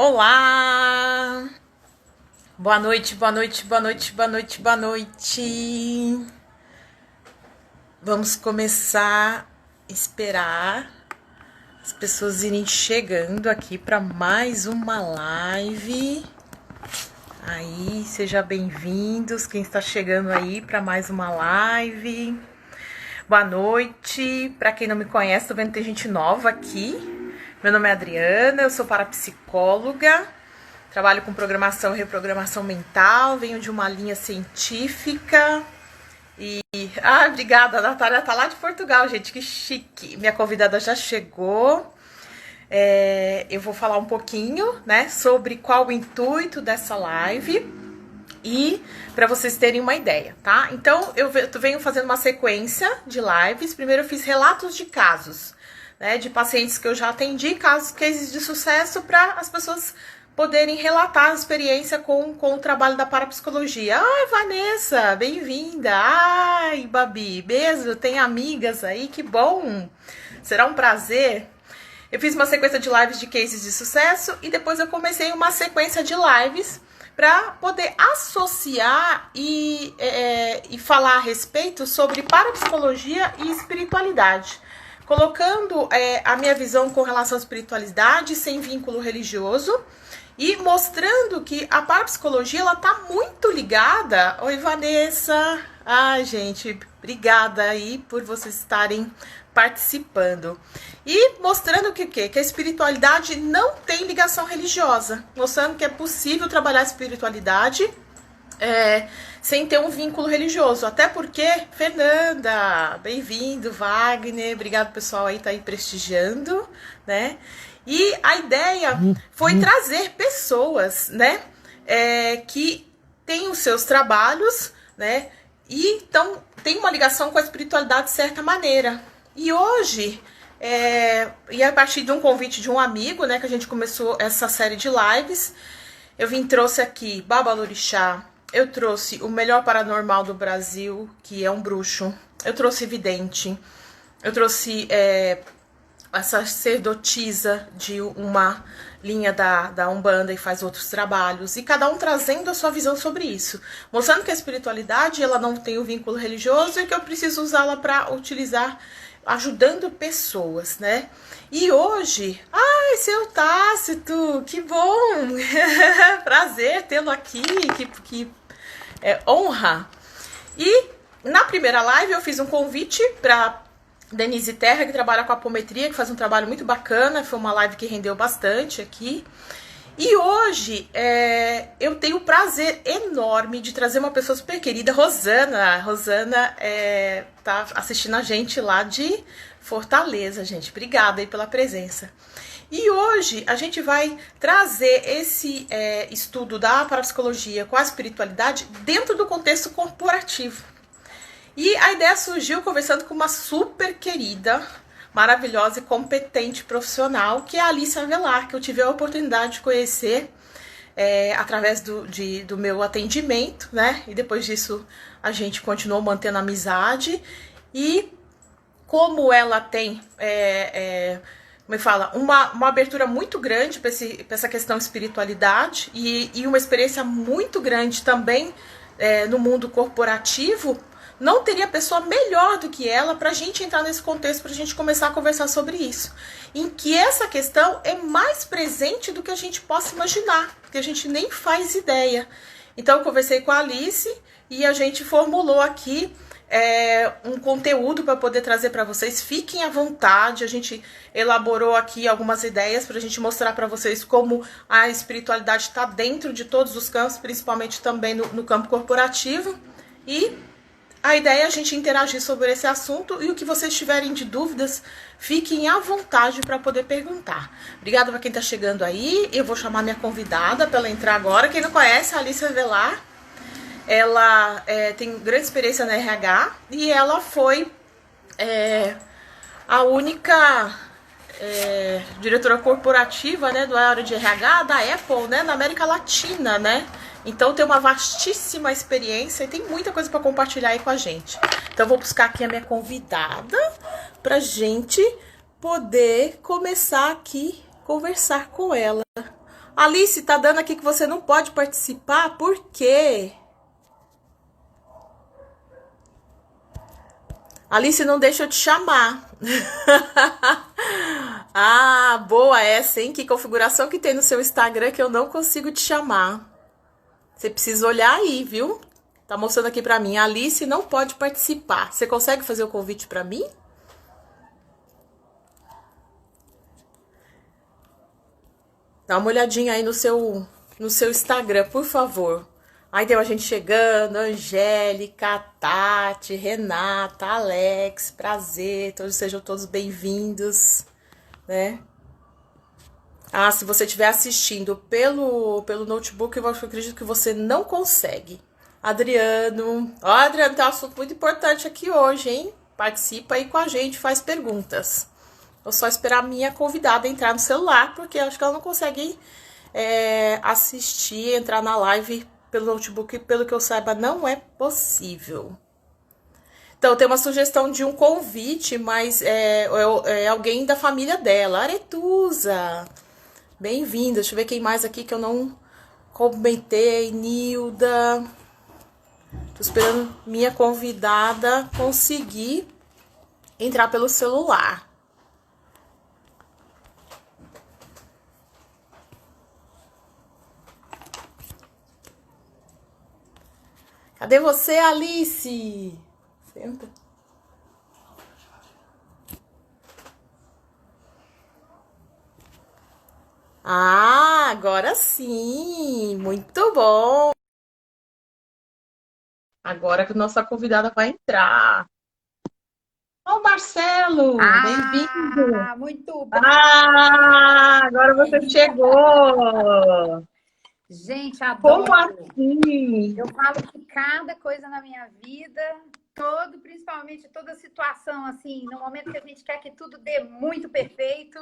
Olá! Boa noite, boa noite, boa noite, boa noite, boa noite. Vamos começar a esperar as pessoas irem chegando aqui para mais uma live. Aí, sejam bem-vindos, quem está chegando aí para mais uma live. Boa noite, para quem não me conhece, tô vendo que tem gente nova aqui. Meu nome é Adriana, eu sou parapsicóloga, trabalho com programação e reprogramação mental, venho de uma linha científica e... obrigada, a Natália tá lá de Portugal, gente, que chique. Minha convidada já chegou. Eu vou falar um pouquinho, né, sobre qual o intuito dessa live e para vocês terem uma ideia, tá? Então, eu venho fazendo uma sequência de lives. Primeiro eu fiz relatos de casos, né, de pacientes que eu já atendi, cases de sucesso, para as pessoas poderem relatar a experiência com o trabalho da parapsicologia. Ai, Vanessa, bem-vinda. Ai, Babi, beijo, tem amigas aí, que bom. Será um prazer. Eu fiz uma sequência de lives de cases de sucesso e depois eu comecei uma sequência de lives para poder associar e falar a respeito sobre parapsicologia e espiritualidade, colocando a minha visão com relação à espiritualidade sem vínculo religioso e mostrando que a parapsicologia ela tá muito ligada. Oi, Vanessa. Ai, gente, obrigada aí por vocês estarem participando. E mostrando que a espiritualidade não tem ligação religiosa, mostrando que é possível trabalhar a espiritualidade sem ter um vínculo religioso. Até porque, Fernanda, bem-vindo, Wagner, obrigado pessoal aí, tá aí prestigiando, né? E a ideia foi trazer pessoas, né, que têm os seus trabalhos, né, e então tem uma ligação com a espiritualidade de certa maneira. E hoje, e a partir de um convite de um amigo, né, que a gente começou essa série de lives, eu trouxe aqui Babalorixá, eu trouxe o melhor paranormal do Brasil, que é um bruxo, eu trouxe vidente, eu trouxe a sacerdotisa de uma linha da Umbanda e faz outros trabalhos, e cada um trazendo a sua visão sobre isso, mostrando que a espiritualidade ela não tem o vínculo religioso e que eu preciso usá-la para utilizar ajudando pessoas, né? E hoje, ai, seu Tácito, que bom! Prazer tê-lo aqui, que honra! E na primeira live eu fiz um convite para Denise Terra, que trabalha com apometria, que faz um trabalho muito bacana, foi uma live que rendeu bastante aqui. E hoje eu tenho o prazer enorme de trazer uma pessoa super querida, Rosana. Rosana tá assistindo a gente lá de Fortaleza, gente. Obrigada aí pela presença. E hoje a gente vai trazer esse estudo da parapsicologia com a espiritualidade dentro do contexto corporativo. E a ideia surgiu conversando com uma super querida, maravilhosa e competente profissional, que é a Alice Avelar, que eu tive a oportunidade de conhecer através do meu atendimento, né? E depois disso a gente continuou mantendo amizade. E como ela tem, como eu falo, uma abertura muito grande para essa questão de espiritualidade e uma experiência muito grande também no mundo corporativo, não teria pessoa melhor do que ela para a gente entrar nesse contexto, para a gente começar a conversar sobre isso. Em que essa questão é mais presente do que a gente possa imaginar, porque a gente nem faz ideia. Então eu conversei com a Alice e a gente formulou aqui um conteúdo para poder trazer para vocês. Fiquem à vontade, a gente elaborou aqui algumas ideias para a gente mostrar para vocês como a espiritualidade está dentro de todos os campos, principalmente também no campo corporativo. E a ideia é a gente interagir sobre esse assunto, e o que vocês tiverem de dúvidas, fiquem à vontade para poder perguntar. Obrigada para quem está chegando aí. Eu vou chamar minha convidada para ela entrar agora. Quem não conhece, a Alice Avelar, ela tem grande experiência na RH e ela foi a única diretora corporativa, né, da área de RH da Apple, né, na América Latina, né? Então tem uma vastíssima experiência e tem muita coisa para compartilhar aí com a gente. Então eu vou buscar aqui a minha convidada pra gente poder começar aqui conversar com ela. Alice, tá dando aqui que você não pode participar, por quê? Alice, não deixa eu te chamar. Ah, boa essa, hein? Que configuração que tem no seu Instagram que eu não consigo te chamar. Você precisa olhar aí, viu? Tá mostrando aqui pra mim. Alice não pode participar. Você consegue fazer o convite pra mim? Dá uma olhadinha aí no seu Instagram, por favor. Aí tem a gente chegando, Angélica, Tati, Renata, Alex, prazer, todos sejam todos bem-vindos, né? Ah, se você estiver assistindo pelo notebook, eu acredito que você não consegue. Adriano, ó, Adriano, tem um assunto muito importante aqui hoje, hein? Participa aí com a gente, faz perguntas. Vou só esperar a minha convidada entrar no celular, porque acho que ela não consegue assistir, entrar na live pelo notebook, pelo que eu saiba, não é possível. Então, tem uma sugestão de um convite, mas é alguém da família dela. Aretusa, bem-vinda. Deixa eu ver quem mais aqui que eu não comentei. Nilda. Tô esperando minha convidada conseguir entrar pelo celular. Cadê você, Alice? Senta. Ah, agora sim! Muito bom! Agora que nossa convidada vai entrar. Ó, Marcelo, bem-vindo! Muito bom. Ah, agora você chegou! Gente, Como adoro. assim? Eu falo que cada coisa na minha vida, principalmente toda situação, assim, no momento que a gente quer que tudo dê muito perfeito,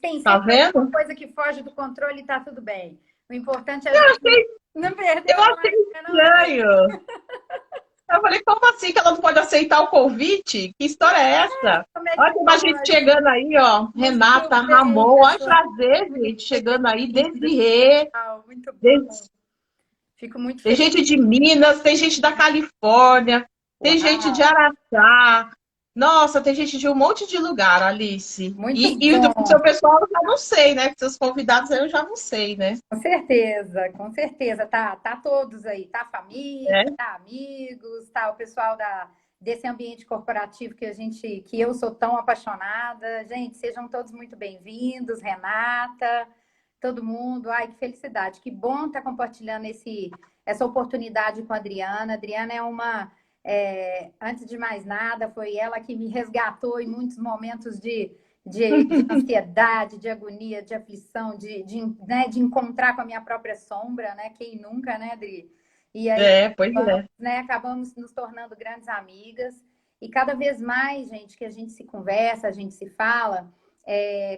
tem Tá sempre alguma vendo? coisa que foge do controle e tá tudo bem. O importante é a Eu gente achei, não perder eu o achei ânimo, não, Dri? estranho. Eu falei, como assim que ela não pode aceitar o convite? Que história é essa? Como é Olha, que tem mais gente pode? chegando aí, ó. Muito Renata, bem, Ramon, olha o pessoal. prazer, Muito gente, bem. chegando aí. Desirê, Muito bom. Des- Fico muito tem feliz. gente de Minas, tem gente da Califórnia, tem gente de Uau, Araçá. Nossa, tem gente de um monte de lugar, Alice. muito E do bom. seu pessoal eu já não sei, né? Seus convidados aí eu já não sei, né? Com certeza, com certeza. Tá todos aí, tá família, É. tá amigos, tá o pessoal desse ambiente corporativo que eu sou tão apaixonada. Gente, sejam todos muito bem-vindos, Renata, todo mundo. Ai, que felicidade, que bom estar compartilhando essa oportunidade com a Adriana. A Adriana antes de mais nada, foi ela que me resgatou em muitos momentos de ansiedade, de agonia, de aflição, né, de encontrar com a minha própria sombra, né? Quem nunca, né, Adri? E aí, É, pois é. né, acabamos nos tornando grandes amigas. E cada vez mais, gente, que a gente se conversa, a gente se fala,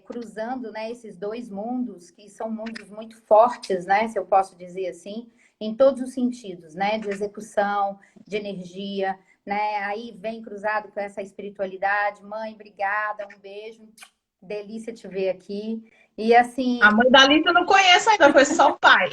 cruzando, né, esses dois mundos, que são mundos muito fortes, né, se eu posso dizer assim, em todos os sentidos, né, de execução, de energia, né? Aí vem cruzado com essa espiritualidade. Mãe, obrigada, um beijo. Delícia te ver aqui. E A assim, mãe da Alice eu não conheço ainda, foi só o pai.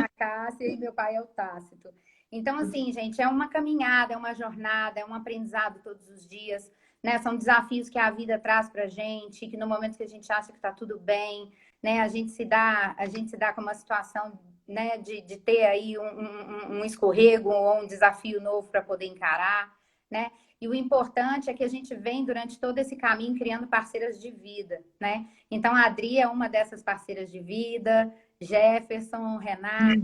a Cássia e meu pai é o Tácito. Então, assim, gente, é uma caminhada, é uma jornada, é um aprendizado todos os dias, né? São desafios que a vida traz pra gente, que no momento que a gente acha que tá tudo bem, né? A gente se dá com uma situação, né, de ter aí um escorrego ou um desafio novo para poder encarar, né? E o importante é que a gente vem durante todo esse caminho criando parceiras de vida, né? Então, a Adri é uma dessas parceiras de vida, Jefferson, Renata,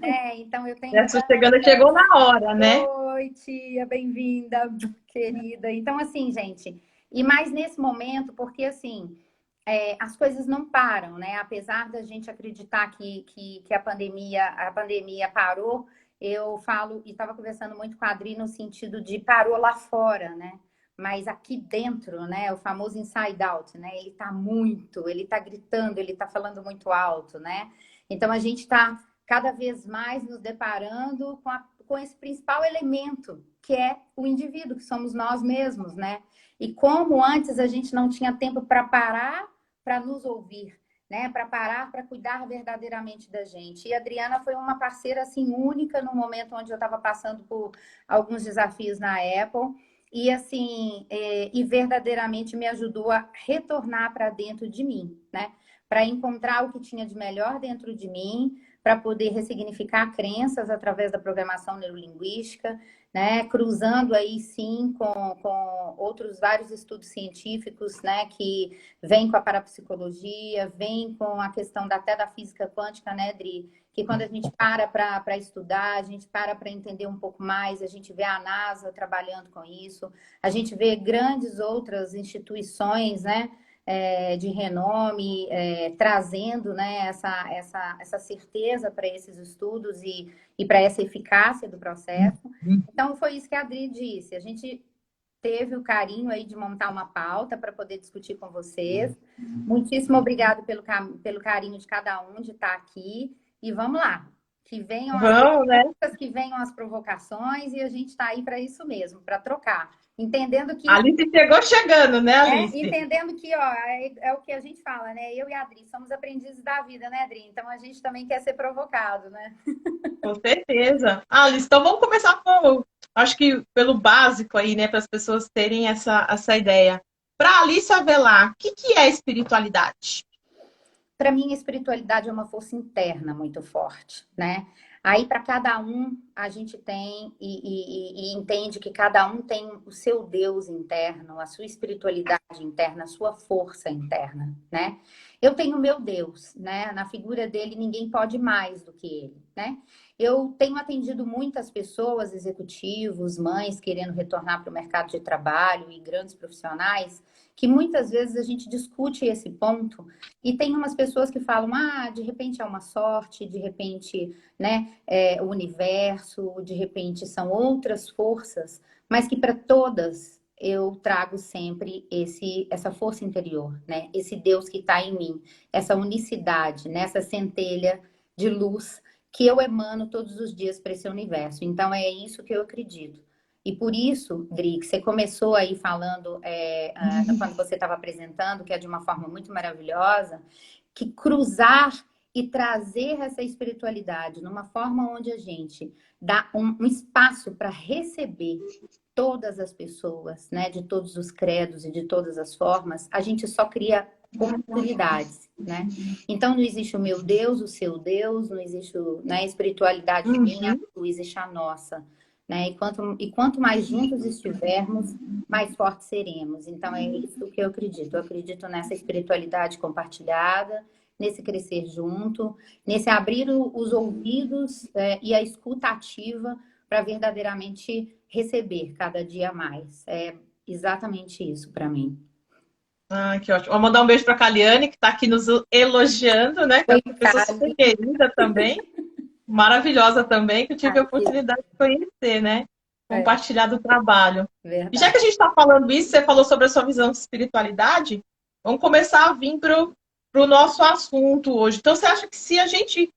né? Então eu tenho Essa chegando, chegou na hora, né? Oi, tia, bem-vinda, querida. Então, assim, gente, e mais nesse momento, porque assim, as coisas não param, né? Apesar da gente acreditar que a pandemia parou, eu falo, e estava conversando muito com a Adri no sentido de parou lá fora, né? Mas aqui dentro, né? O famoso inside out, né? Ele tá gritando, ele tá falando muito alto, né? Então a gente está cada vez mais nos deparando com esse principal elemento, que é o indivíduo, que somos nós mesmos, né? E como antes a gente não tinha tempo para parar para nos ouvir, né, para parar, para cuidar verdadeiramente da gente. E a Adriana foi uma parceira assim única no momento onde eu estava passando por alguns desafios na Apple. E assim, e verdadeiramente me ajudou a retornar para dentro de mim, né? Para encontrar o que tinha de melhor dentro de mim, para poder ressignificar crenças através da programação neurolinguística, né? Cruzando aí sim com outros vários estudos científicos, né? Que vêm com a parapsicologia, vêm com a questão até da física quântica, né, Dri? Que quando a gente para estudar, a gente para entender um pouco mais, a gente vê a NASA trabalhando com isso, a gente vê grandes outras instituições, né? De renome, trazendo, né, essa certeza para esses estudos e para essa eficácia do processo. Então, foi isso que a Adri disse. A gente teve o carinho aí de montar uma pauta para poder discutir com vocês. Muitíssimo obrigado pelo carinho de cada um de estar aqui. E vamos lá. Que venham as Vamos, né? perguntas, que venham as provocações, e a gente está aí para isso mesmo, para trocar. Entendendo que A Alice chegou chegando, né, Alice? entendendo que, ó, é o que a gente fala, né? Eu e a Adri somos aprendizes da vida, né, Adri? Então a gente também quer ser provocado, né? Com certeza. Alice, então vamos começar acho que pelo básico aí, né, para as pessoas terem essa ideia. Para Alice Avelar, o que é espiritualidade? Para mim, a espiritualidade é uma força interna muito forte, né? Aí, para cada um, a gente tem e entende que cada um tem o seu Deus interno, a sua espiritualidade interna, a sua força interna, né? Eu tenho o meu Deus, né? Na figura dele, ninguém pode mais do que ele, né? Eu tenho atendido muitas pessoas, executivos, mães querendo retornar para o mercado de trabalho e grandes profissionais, que muitas vezes a gente discute esse ponto e tem umas pessoas que falam, de repente é uma sorte, de repente, né, o universo, de repente são outras forças, mas que para todas eu trago sempre essa força interior, né? Esse Deus que está em mim, essa unicidade, né? Essa centelha de luz que eu emano todos os dias para esse universo. Então é isso que eu acredito. E por isso, Dri, que você começou aí falando, quando você estava apresentando, que é de uma forma muito maravilhosa, que cruzar e trazer essa espiritualidade numa forma onde a gente dá um espaço para receber todas as pessoas, né, de todos os credos e de todas as formas, a gente só cria oportunidades, né? Então não existe o meu Deus, o seu Deus, não existe a espiritualidade minha, existe a nossa, né? E quanto mais juntos estivermos, mais fortes seremos. Então é isso que eu acredito. Eu acredito nessa espiritualidade compartilhada, nesse crescer junto, nesse abrir os ouvidos e a escuta ativa para verdadeiramente receber cada dia mais. É exatamente isso para mim. Ah, que ótimo. Vou mandar um beijo para a Kaliane, que está aqui nos elogiando, né? Que é Oi, uma pessoa super Kali. querida também, maravilhosa também, que eu tive a Ai, oportunidade de conhecer, né? é Compartilhar do trabalho. E já verdade. que a gente está falando isso, você falou sobre a sua visão de espiritualidade, vamos começar a vir para o nosso assunto hoje. Então, você acha que se a gente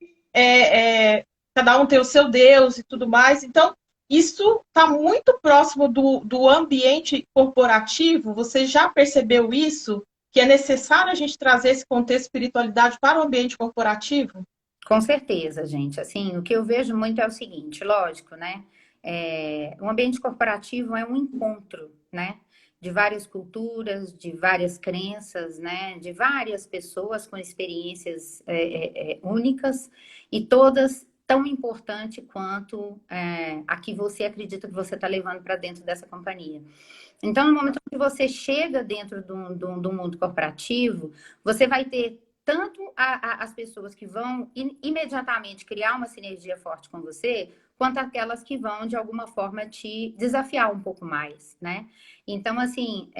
cada um tem o seu Deus e tudo mais, então isso está muito próximo do ambiente corporativo? Você já percebeu isso? Que é necessário a gente trazer esse contexto de espiritualidade para o ambiente corporativo? Com certeza, gente. Assim, o que eu vejo muito é o seguinte, lógico, né? Um ambiente corporativo é um encontro, né? De várias culturas, de várias crenças, né? De várias pessoas com experiências únicas e todas tão importantes quanto a que você acredita que você está levando para dentro dessa companhia. Então, no momento que você chega dentro do mundo corporativo, você vai ter tanto as pessoas que vão imediatamente criar uma sinergia forte com você, quanto aquelas que vão, de alguma forma, te desafiar um pouco mais, né? Então, assim,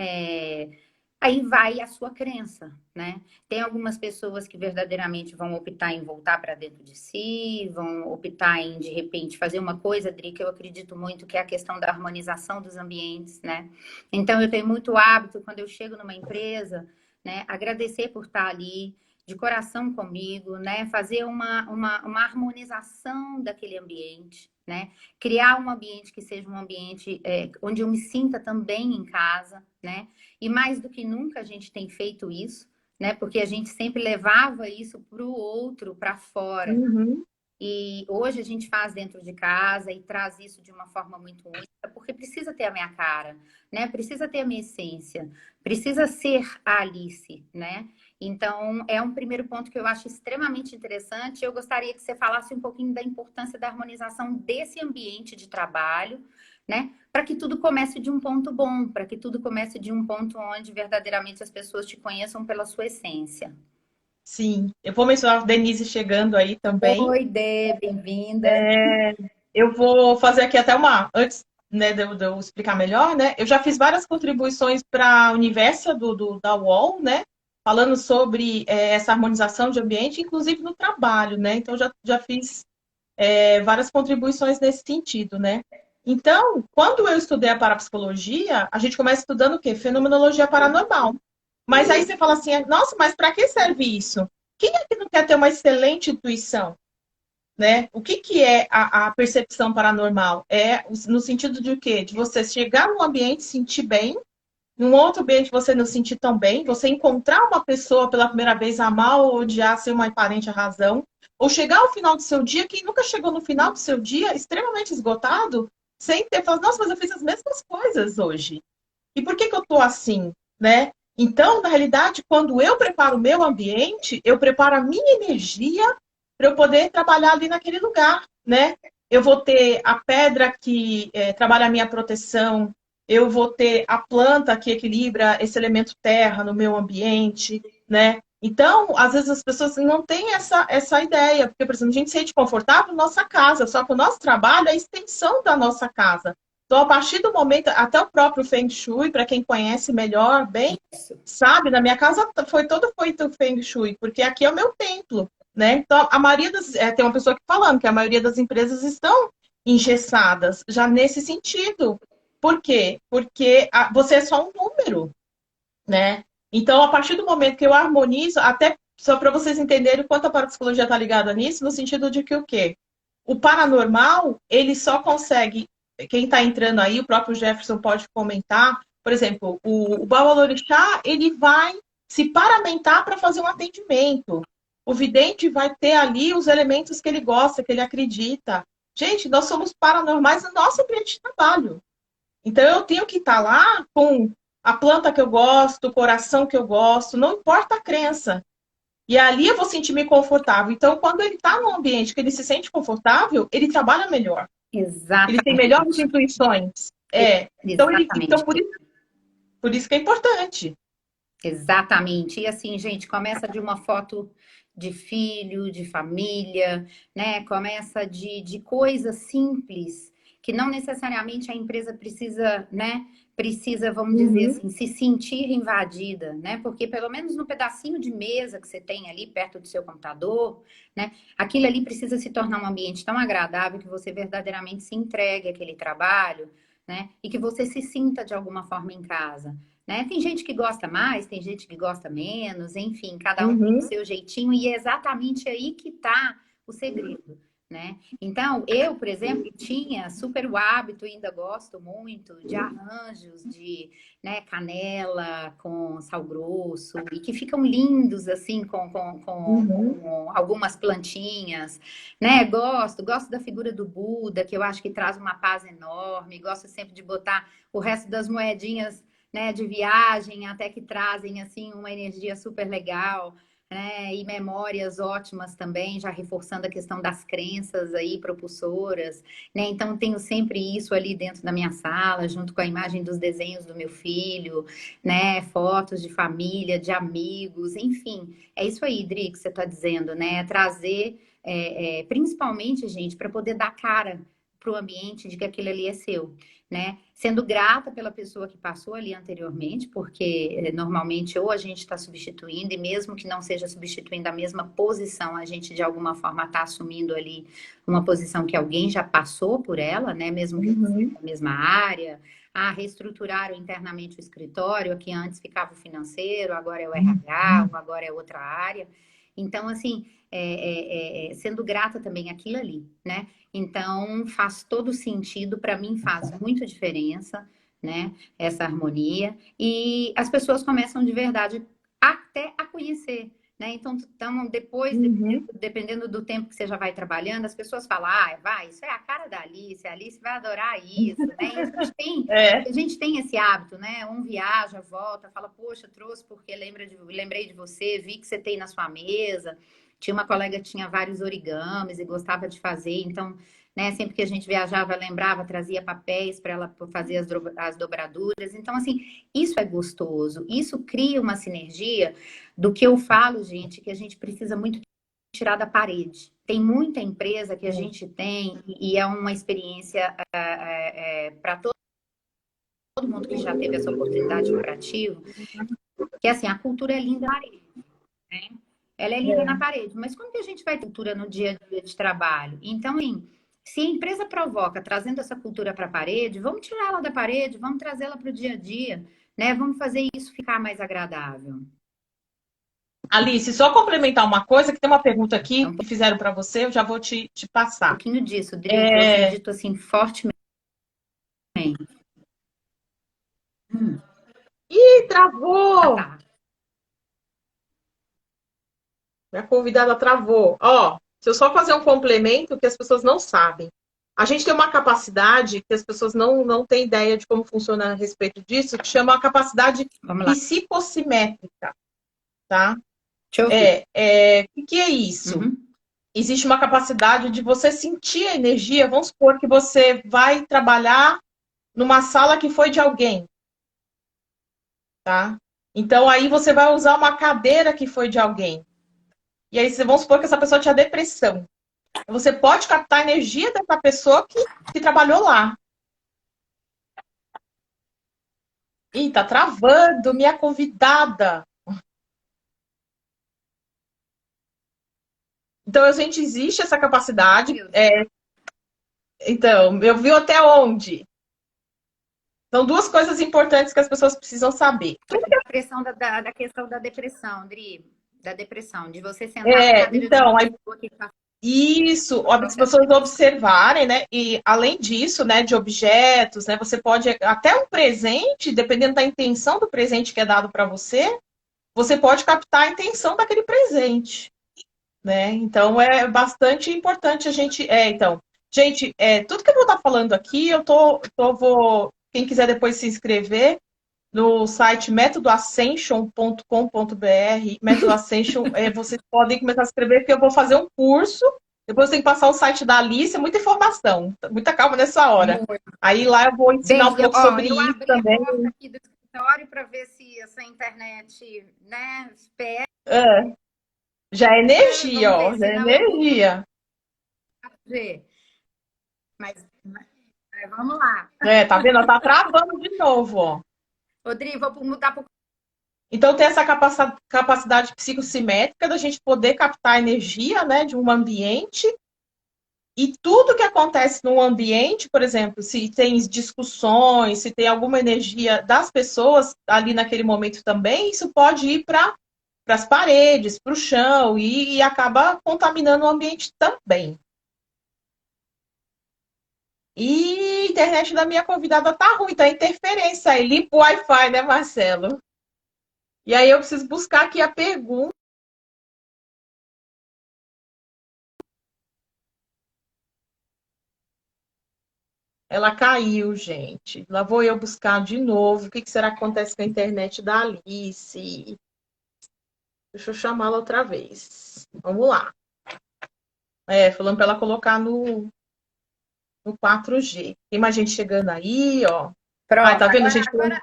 aí vai a sua crença, né? Tem algumas pessoas que verdadeiramente vão optar em voltar para dentro de si, vão optar em, de repente, fazer uma coisa, Dri, que eu acredito muito, que é a questão da harmonização dos ambientes, né? Então, eu tenho muito hábito, quando eu chego numa empresa, né, agradecer por estar ali, de coração comigo, né? Fazer uma harmonização daquele ambiente, né? Criar um ambiente que seja um ambiente onde eu me sinta também em casa, né? E mais do que nunca a gente tem feito isso, né? Porque a gente sempre levava isso para o outro, para fora. Uhum. E hoje a gente faz dentro de casa e traz isso de uma forma muito única, porque precisa ter a minha cara, né? Precisa ter a minha essência, precisa ser a Alice, né? Então, é um primeiro ponto que eu acho extremamente interessante. Eu gostaria que você falasse um pouquinho da importância da harmonização desse ambiente de trabalho, né? Para que tudo comece de um ponto bom, para que tudo comece de um ponto onde verdadeiramente as pessoas te conheçam pela sua essência. Sim, eu vou mencionar a Denise chegando aí também. Oi, Dê, bem-vinda. Eu vou fazer aqui até uma, antes, né, de eu explicar melhor, né? Eu já fiz várias contribuições para a Universa da UOL, né? Falando sobre essa harmonização de ambiente, inclusive no trabalho, né? Então, já fiz várias contribuições nesse sentido, né? Então, quando eu estudei a parapsicologia, a gente começa estudando o quê? Fenomenologia paranormal. Mas aí você fala assim, nossa, mas para que serve isso? Quem é que não quer ter uma excelente intuição? Né? O que, que é a percepção paranormal? É no sentido de quê? De você chegar num ambiente, sentir bem, num outro ambiente você não sentir tão bem, você encontrar uma pessoa pela primeira vez, amar ou odiar, ser uma aparente razão, ou chegar ao final do seu dia, quem nunca chegou no final do seu dia extremamente esgotado, sem ter falado, nossa, mas eu fiz as mesmas coisas hoje. E por que que eu tô assim, né? Então, na realidade, quando eu preparo o meu ambiente, eu preparo a minha energia para eu poder trabalhar ali naquele lugar, né? Eu vou ter a pedra que trabalha a minha proteção, eu vou ter a planta que equilibra esse elemento terra no meu ambiente, né? Então, às vezes as pessoas não têm essa ideia, porque, por exemplo, a gente se sente confortável na nossa casa, só que o nosso trabalho é a extensão da nossa casa. Então, a partir do momento, até o próprio Feng Shui, para quem conhece melhor, bem, sabe, na minha casa foi todo feito Feng Shui, porque aqui é o meu templo, né? Então, a maioria tem uma pessoa aqui falando que a maioria das empresas estão engessadas, já nesse sentido. Por quê? Porque você é só um número, né? Então, a partir do momento que eu harmonizo, até só para vocês entenderem o quanto a parapsicologia está ligada nisso, no sentido de que o quê? O paranormal, ele só consegue, quem está entrando aí, o próprio Jefferson pode comentar, por exemplo, o Babalorixá, ele vai se paramentar para fazer um atendimento. O vidente vai ter ali os elementos que ele gosta, que ele acredita. Gente, nós somos paranormais no nosso ambiente de trabalho. Então eu tenho que estar lá com a planta que eu gosto, o coração que eu gosto, não importa a crença. E ali eu vou sentir-me confortável. Então, quando ele está num ambiente que ele se sente confortável, ele trabalha melhor. Ele tem melhores Exatamente. intuições. Então Exatamente. por isso que é importante. Exatamente. E assim, gente, começa de uma foto de filho, de família, né? Começa de coisas simples que não necessariamente a empresa precisa, né? Precisa, vamos dizer Uhum. assim, se sentir invadida, né? Porque pelo menos no pedacinho de mesa que você tem ali perto do seu computador, né? Aquilo ali precisa se tornar um ambiente tão agradável que você verdadeiramente se entregue àquele trabalho, né? E que você se sinta de alguma forma em casa. Né? Tem gente que gosta mais, tem gente que gosta menos, enfim, cada um tem o Uhum. seu jeitinho e é exatamente aí que está o segredo, né? Então, eu, por exemplo, tinha super o hábito, e ainda gosto muito, de arranjos de, né, canela com sal grosso e que ficam lindos, assim, Uhum. com algumas plantinhas, né? Gosto da figura do Buda, que eu acho que traz uma paz enorme, gosto sempre de botar o resto das moedinhas, né, de viagem, até que trazem assim uma energia super legal, né, e memórias ótimas também, já reforçando a questão das crenças aí propulsoras, né? Então tenho sempre isso ali dentro da minha sala, junto com a imagem dos desenhos do meu filho, né, fotos de família, de amigos, enfim, é isso aí, Dri, que você está dizendo, né? Trazer, principalmente, gente, para poder dar cara para o ambiente de que aquilo ali é seu, né? Sendo grata pela pessoa que passou ali anteriormente, porque normalmente ou a gente está substituindo, e mesmo que não seja substituindo a mesma posição, a gente de alguma forma está assumindo ali uma posição que alguém já passou por ela, né? Mesmo que não seja Uhum. na mesma área. Ah, reestruturaram internamente o escritório, que antes ficava o financeiro, agora é o RH, ou agora é outra área. Então, assim, sendo grata também àquilo ali, né? Então, faz todo sentido, para mim faz muita diferença, né? Essa harmonia. E as pessoas começam de verdade a até a conhecer. Né? Então, depois, Uhum. dependendo do tempo que você já vai trabalhando, as pessoas falam, ah, vai, isso é a cara da Alice, a Alice vai adorar isso, né? E É. a gente tem esse hábito, né? Um viaja, volta, fala, poxa, trouxe porque lembrei de você, vi que você tem na sua mesa. Tinha uma colega que tinha vários origamis e gostava de fazer, então, né, sempre que a gente viajava, lembrava, trazia papéis para ela fazer as dobraduras. Então, assim, isso é gostoso, isso cria uma sinergia do que eu falo, gente, que a gente precisa muito tirar da parede. Tem muita empresa que a gente tem e é uma experiência para todo mundo que já teve essa oportunidade corporativa, que assim, a cultura é linda na parede, né? Ela é linda na parede, mas como que a gente vai ter cultura no dia a dia de trabalho? Então, se a empresa provoca trazendo essa cultura para a parede, vamos tirar ela da parede, vamos trazê-la para o dia a dia, né? Vamos fazer isso ficar mais agradável. Alice, só complementar uma coisa, que tem uma pergunta aqui Então, que fizeram para você, eu já vou te um passar. pouquinho disso, Dri, que eu acredito assim fortemente. Ih, Ah, travou! tá. Minha convidada travou. Ó, se eu só fazer um complemento que as pessoas não sabem. A gente tem uma capacidade que as pessoas não têm ideia de como funciona a respeito disso, que chama a capacidade Vamos lá. psicossimétrica, tá? Deixa eu ouvir. O que é isso? Uhum. Existe uma capacidade de você sentir a energia. Vamos supor que você vai trabalhar numa sala que foi de alguém, tá? Então aí você vai usar uma cadeira que foi de alguém. E aí vamos supor que essa pessoa tinha depressão. Você pode captar a energia dessa pessoa que trabalhou lá. Ih, tá travando, minha convidada. Então, a gente existe essa capacidade. Então, eu vi até onde? São duas coisas importantes que as pessoas precisam saber. Depressão da questão da depressão, Dri. Da depressão, de você sentar na cadeira de Então, uma pessoa que está isso, no as processo pessoas de... observarem, né? E além disso, né, de objetos, né? Você pode até um presente, dependendo da intenção do presente que é dado para você, você pode captar a intenção daquele presente, né? Então é bastante importante a gente, gente, tudo que eu vou estar falando aqui, vou, quem quiser depois se inscrever no site métodoascension.com.br, método Ascension, vocês podem começar a escrever, porque eu vou fazer um curso, depois tem que passar o site da Alice, muita informação, muita calma nessa hora. Muito. Aí lá eu vou ensinar um Bem, pouco sobre eu isso abri a também. porta aqui do escritório para ver se essa internet, né, espera. É, já é energia, Vamos ver, ó, já é senão eu vou energia. ver. Mas vamos lá. Tá vendo? Ela tá travando de novo, ó. Rodrigo, vou mudar para... Então, tem essa capacidade psicossimétrica da gente poder captar a energia, né, de um ambiente. E tudo que acontece no ambiente, por exemplo, se tem discussões, se tem alguma energia das pessoas ali naquele momento também, isso pode ir para as paredes, para o chão e acaba contaminando o ambiente também. E a internet da minha convidada tá ruim, tá interferência aí. Limpa o Wi-Fi, né, Marcelo? E aí eu preciso buscar aqui a pergunta. Ela caiu, gente. Lá vou eu buscar de novo. O que será que acontece com a internet da Alice? Deixa eu chamá-la outra vez. Vamos lá. Falando para ela colocar no 4G. Tem mais gente chegando aí, ó. Pronto, Tá vendo, gente? agora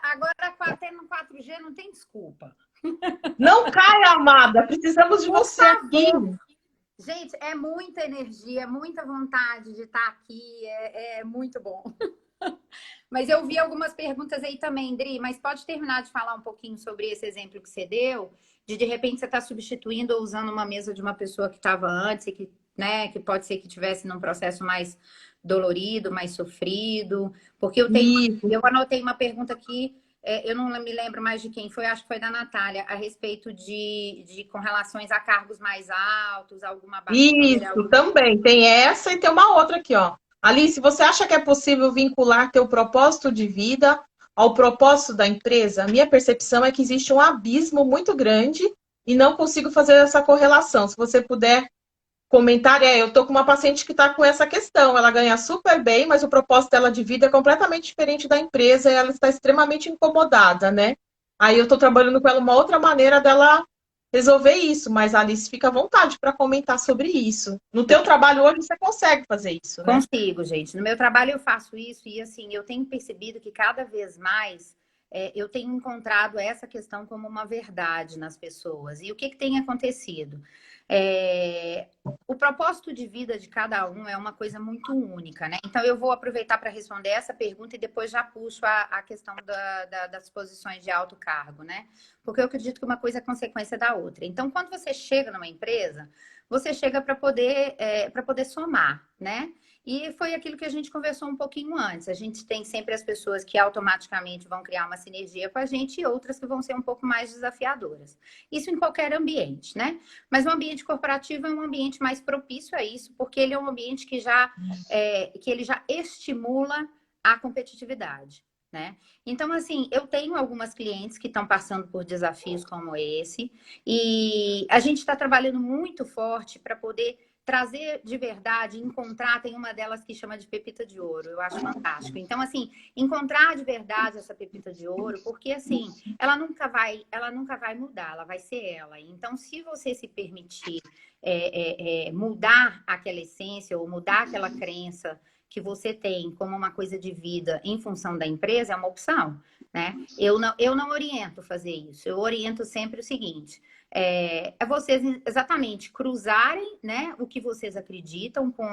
até no 4G não tem desculpa. Não caia, amada. Precisamos de você aqui. Gente, é muita energia, muita vontade de estar aqui, é muito bom. Mas eu vi algumas perguntas aí também, Dri, mas pode terminar de falar um pouquinho sobre esse exemplo que você deu, de repente você está substituindo ou usando uma mesa de uma pessoa que estava antes e que, né, que pode ser que tivesse num processo mais dolorido, mais sofrido, porque eu anotei uma pergunta aqui. Eu não me lembro mais de quem foi, acho que foi da Natália, a respeito de com relações a cargos mais altos, alguma barreira. Isso, também. Tem essa e tem uma outra aqui, ó. Alice, você acha que é possível vincular teu propósito de vida ao propósito da empresa? A minha percepção é que existe um abismo muito grande e não consigo fazer essa correlação. Se você puder comentar, eu tô com uma paciente que está com essa questão. Ela ganha super bem, mas o propósito dela de vida é completamente diferente da empresa e ela está extremamente incomodada, né? Aí eu estou trabalhando com ela uma outra maneira dela resolver isso, mas Alice, fica à vontade para comentar sobre isso. No teu trabalho hoje você consegue fazer isso, né? Consigo, gente. No meu trabalho eu faço isso e, assim, eu tenho percebido que cada vez mais eu tenho encontrado essa questão como uma verdade nas pessoas. E o que tem acontecido? O propósito de vida de cada um é uma coisa muito única, né? Então, eu vou aproveitar para responder essa pergunta e depois já puxo a questão das posições de alto cargo, né? Porque eu acredito que uma coisa é consequência da outra. Então, quando você chega numa empresa, você chega para poder somar, né? E foi aquilo que a gente conversou um pouquinho antes. A gente tem sempre as pessoas que automaticamente vão criar uma sinergia com a gente e outras que vão ser um pouco mais desafiadoras. Isso em qualquer ambiente, né? Mas o ambiente corporativo é um ambiente mais propício a isso, porque ele é um ambiente que ele já estimula a competitividade, né? Então, assim, eu tenho algumas clientes que estão passando por desafios como esse, e a gente está trabalhando muito forte para poder trazer de verdade, encontrar, tem uma delas que chama de pepita de ouro, eu acho fantástico. Então, assim, encontrar de verdade essa pepita de ouro, porque assim, ela nunca vai mudar, ela vai ser ela. Então, se você se permitir mudar aquela essência ou mudar aquela crença que você tem como uma coisa de vida em função da empresa, é uma opção, né? Eu não oriento fazer isso, eu oriento sempre o seguinte: vocês exatamente cruzarem, né, o que vocês acreditam com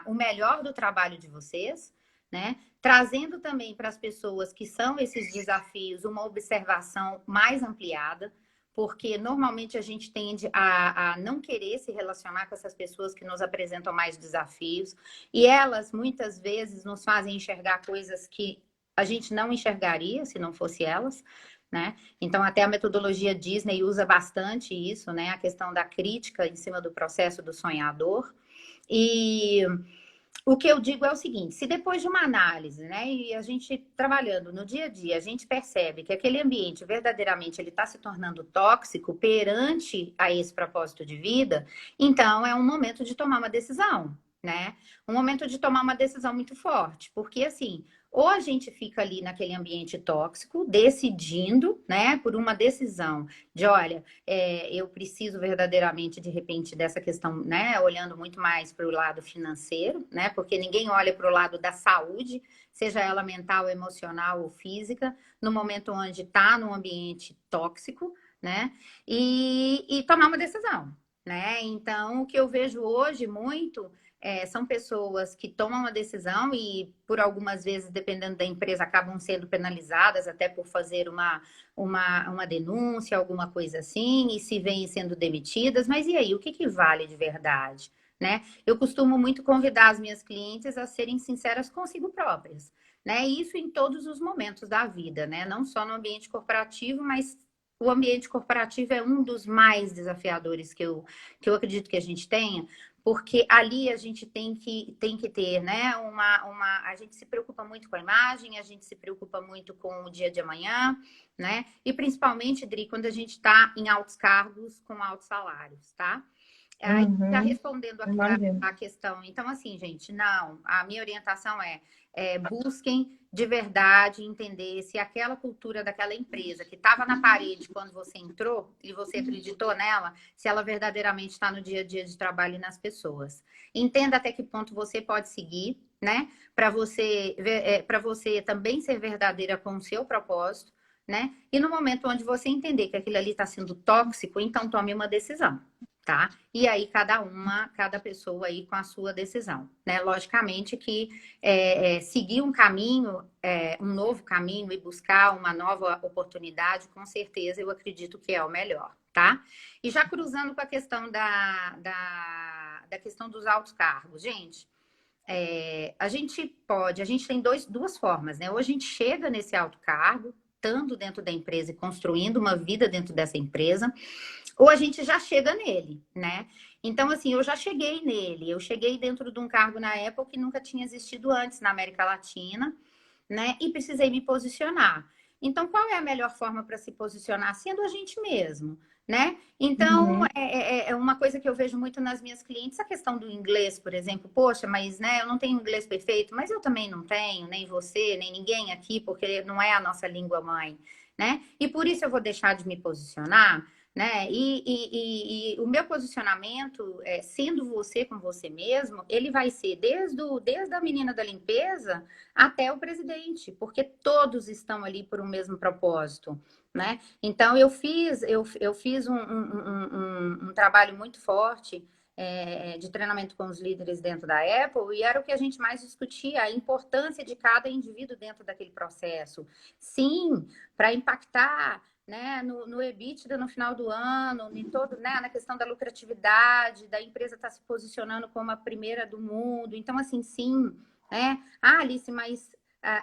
o melhor do trabalho de vocês, né? Trazendo também para as pessoas que são esses desafios uma observação mais ampliada, porque normalmente a gente tende a não querer se relacionar com essas pessoas que nos apresentam mais desafios, e elas muitas vezes nos fazem enxergar coisas que a gente não enxergaria se não fosse elas, né? Então, até a metodologia Disney usa bastante isso, né? A questão da crítica em cima do processo do sonhador. E o que eu digo é o seguinte: se depois de uma análise, né, e a gente trabalhando no dia a dia, a gente percebe que aquele ambiente verdadeiramente ele está se tornando tóxico perante a esse propósito de vida, então é um momento de tomar uma decisão, né? Um momento de tomar uma decisão muito forte, porque assim, ou a gente fica ali naquele ambiente tóxico, decidindo, né, por uma decisão de, olha, eu preciso verdadeiramente, de repente, dessa questão, né, olhando muito mais para o lado financeiro, né, porque ninguém olha para o lado da saúde, seja ela mental, emocional ou física, no momento onde está num ambiente tóxico, né, e tomar uma decisão, né. Então, o que eu vejo hoje muito são pessoas que tomam uma decisão e, por algumas vezes, dependendo da empresa, acabam sendo penalizadas até por fazer uma denúncia, alguma coisa assim, e se veem sendo demitidas. Mas e aí, o que vale de verdade? Né? Eu costumo muito convidar as minhas clientes a serem sinceras consigo próprias, né? Isso em todos os momentos da vida, né? Não só no ambiente corporativo, mas o ambiente corporativo é um dos mais desafiadores que eu acredito que a gente tenha, porque ali a gente tem que ter, né, a gente se preocupa muito com a imagem, a gente se preocupa muito com o dia de amanhã, né, e principalmente, Dri, quando a gente está em altos cargos com altos salários, tá? Aí, já respondendo a questão, então assim, gente, não, a minha orientação busquem de verdade entender se aquela cultura daquela empresa que estava na parede quando você entrou e você acreditou nela, se ela verdadeiramente está no dia a dia de trabalho e nas pessoas. Entenda até que ponto você pode seguir, né? Para você também ser verdadeira com o seu propósito, né? E no momento onde você entender que aquilo ali está sendo tóxico, então tome uma decisão. Tá? E aí cada pessoa aí com a sua decisão, né? Logicamente que seguir um caminho, um novo caminho e buscar uma nova oportunidade, com certeza eu acredito que é o melhor, tá? E já cruzando com a questão da questão dos altos cargos, gente, a gente tem duas formas, né? Ou a gente chega nesse alto cargo, estando dentro da empresa e construindo uma vida dentro dessa empresa, ou a gente já chega nele, né? Então, assim, eu já cheguei nele. Eu cheguei dentro de um cargo na época que nunca tinha existido antes na América Latina, né? E precisei me posicionar. Então, qual é a melhor forma para se posicionar? Sendo a gente mesmo, né? Então, Uhum. é uma coisa que eu vejo muito nas minhas clientes, a questão do inglês, por exemplo. Poxa, mas né, eu não tenho inglês perfeito, mas eu também não tenho, nem você, nem ninguém aqui, porque não é a nossa língua mãe, né? E por isso eu vou deixar de me posicionar, né? E o meu posicionamento, sendo você com você mesmo, ele vai ser desde a menina da limpeza até o presidente, porque todos estão ali por um mesmo propósito, né? Então, eu fiz um trabalho muito forte de treinamento com os líderes dentro da Apple, e era o que a gente mais discutia, a importância de cada indivíduo dentro daquele processo. Sim, para impactar, né, no EBITDA no final do ano, em todo, né, na questão da lucratividade, da empresa estar se posicionando como a primeira do mundo. Então, assim, sim, né? Ah, Alice, mas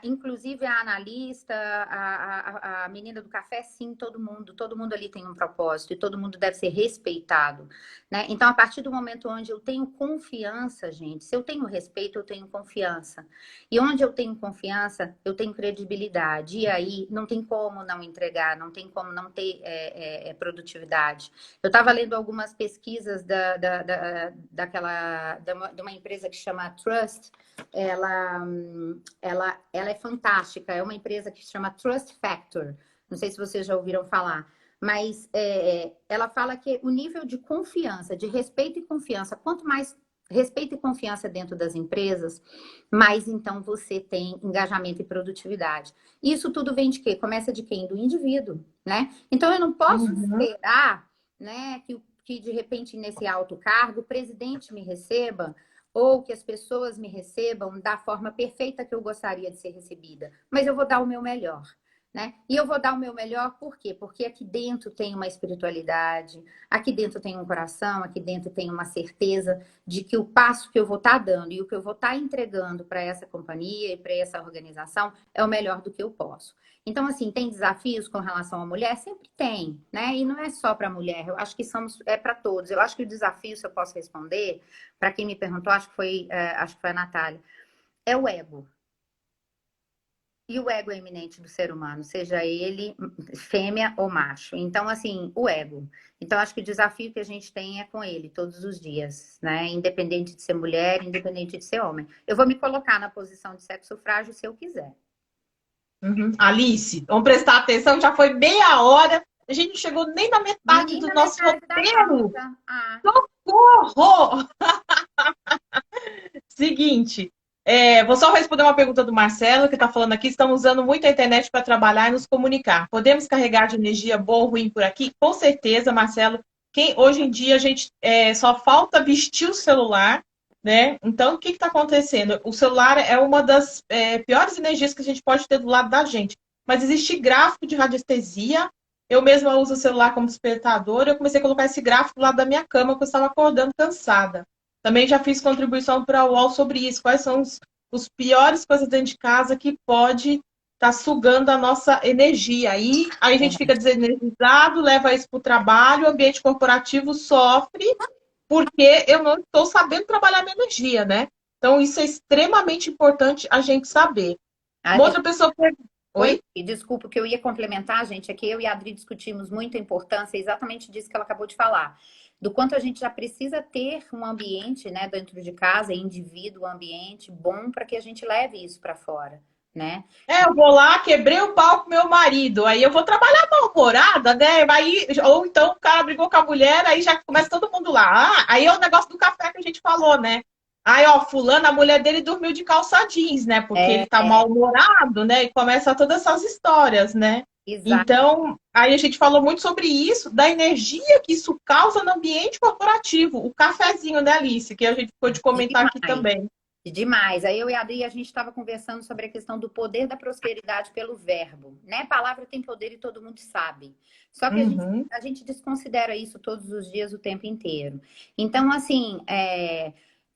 inclusive a analista, a menina do café, sim, todo mundo ali tem um propósito e todo mundo deve ser respeitado, né? Então, a partir do momento onde eu tenho confiança, gente, se eu tenho respeito, eu tenho confiança. E onde eu tenho confiança, eu tenho credibilidade. E aí, não tem como não entregar, não tem como não ter produtividade. Eu estava lendo algumas pesquisas de uma empresa que chama Trust, ela, ela é fantástica. É uma empresa que se chama Trust Factor. Não sei se vocês já ouviram falar. Mas ela fala que o nível de confiança, de respeito e confiança, quanto mais respeito e confiança dentro das empresas, mais então você tem engajamento e produtividade. Isso tudo vem de quê? Começa de quem? Do indivíduo, né? Então eu não posso Uhum. esperar, né, que de repente nesse alto cargo o presidente me receba ou que as pessoas me recebam da forma perfeita que eu gostaria de ser recebida, mas eu vou dar o meu melhor. Né? E eu vou dar o meu melhor, por quê? Porque aqui dentro tem uma espiritualidade, aqui dentro tem um coração, aqui dentro tem uma certeza de que o passo que eu vou estar dando e o que eu vou estar entregando para essa companhia e para essa organização é o melhor do que eu posso. Então, assim, tem desafios com relação à mulher? Sempre tem, né? E não é só para a mulher, eu acho que é para todos. Eu acho que o desafio, se eu posso responder, para quem me perguntou, acho que foi a Natália, é o ego. E o ego é iminente do ser humano, seja ele fêmea ou macho. Então, assim, o ego. Então, acho que o desafio que a gente tem é com ele todos os dias, né? Independente de ser mulher, independente de ser homem. Eu vou me colocar na posição de sexo frágil se eu quiser. Uhum. Alice, vamos prestar atenção, já foi meia hora, a gente não chegou nem na metade Nem do na nosso metade da roteiro. pauta. Ah, Socorro! Seguinte, vou só responder uma pergunta do Marcelo, que está falando aqui. Estamos usando muito a internet para trabalhar e nos comunicar. Podemos carregar de energia boa ou ruim por aqui? Com certeza, Marcelo. Hoje em dia a gente só falta vestir o celular, né? Então, o que está acontecendo? O celular é uma das piores energias que a gente pode ter do lado da gente. Mas existe gráfico de radiestesia. Eu mesma uso o celular como despertador. Eu comecei a colocar esse gráfico do lado da minha cama, porque eu estava acordando cansada. Também já fiz contribuição para a UOL sobre isso. Quais são os piores coisas dentro de casa que pode estar sugando a nossa energia. Aí a gente fica desenergizado, leva isso para o trabalho, o ambiente corporativo sofre porque eu não estou sabendo trabalhar minha energia, né? Então, isso é extremamente importante a gente saber. ah, Uma outra pessoa pergunta. oi, Oi? desculpa, que eu ia complementar, gente. Aqui eu e a Adri discutimos muito a importância exatamente disso que ela acabou de falar. Do quanto a gente já precisa ter um ambiente, né, dentro de casa, indivíduo, ambiente bom para que a gente leve isso para fora, né? Eu vou lá, quebrei o pau com meu marido. Aí eu vou trabalhar mal-humorada, né? Aí, ou então o cara brigou com a mulher, aí já começa todo mundo lá. Ah, aí é o negócio do café que a gente falou, né? Aí, ó, fulano, a mulher dele dormiu de calça jeans, né? Porque ele É, tá mal-humorado, né? E começa todas essas histórias, né? exato. Então, aí a gente falou muito sobre isso, da energia que isso causa no ambiente corporativo. O cafezinho, né, Alice? Que a gente pôde comentar aqui Demais. também. Demais. Aí eu e a Adri, a gente estava conversando sobre a questão do poder da prosperidade pelo verbo, né? Palavra tem poder e todo mundo sabe. Só que Uhum. a gente desconsidera isso todos os dias, o tempo inteiro. Então, assim,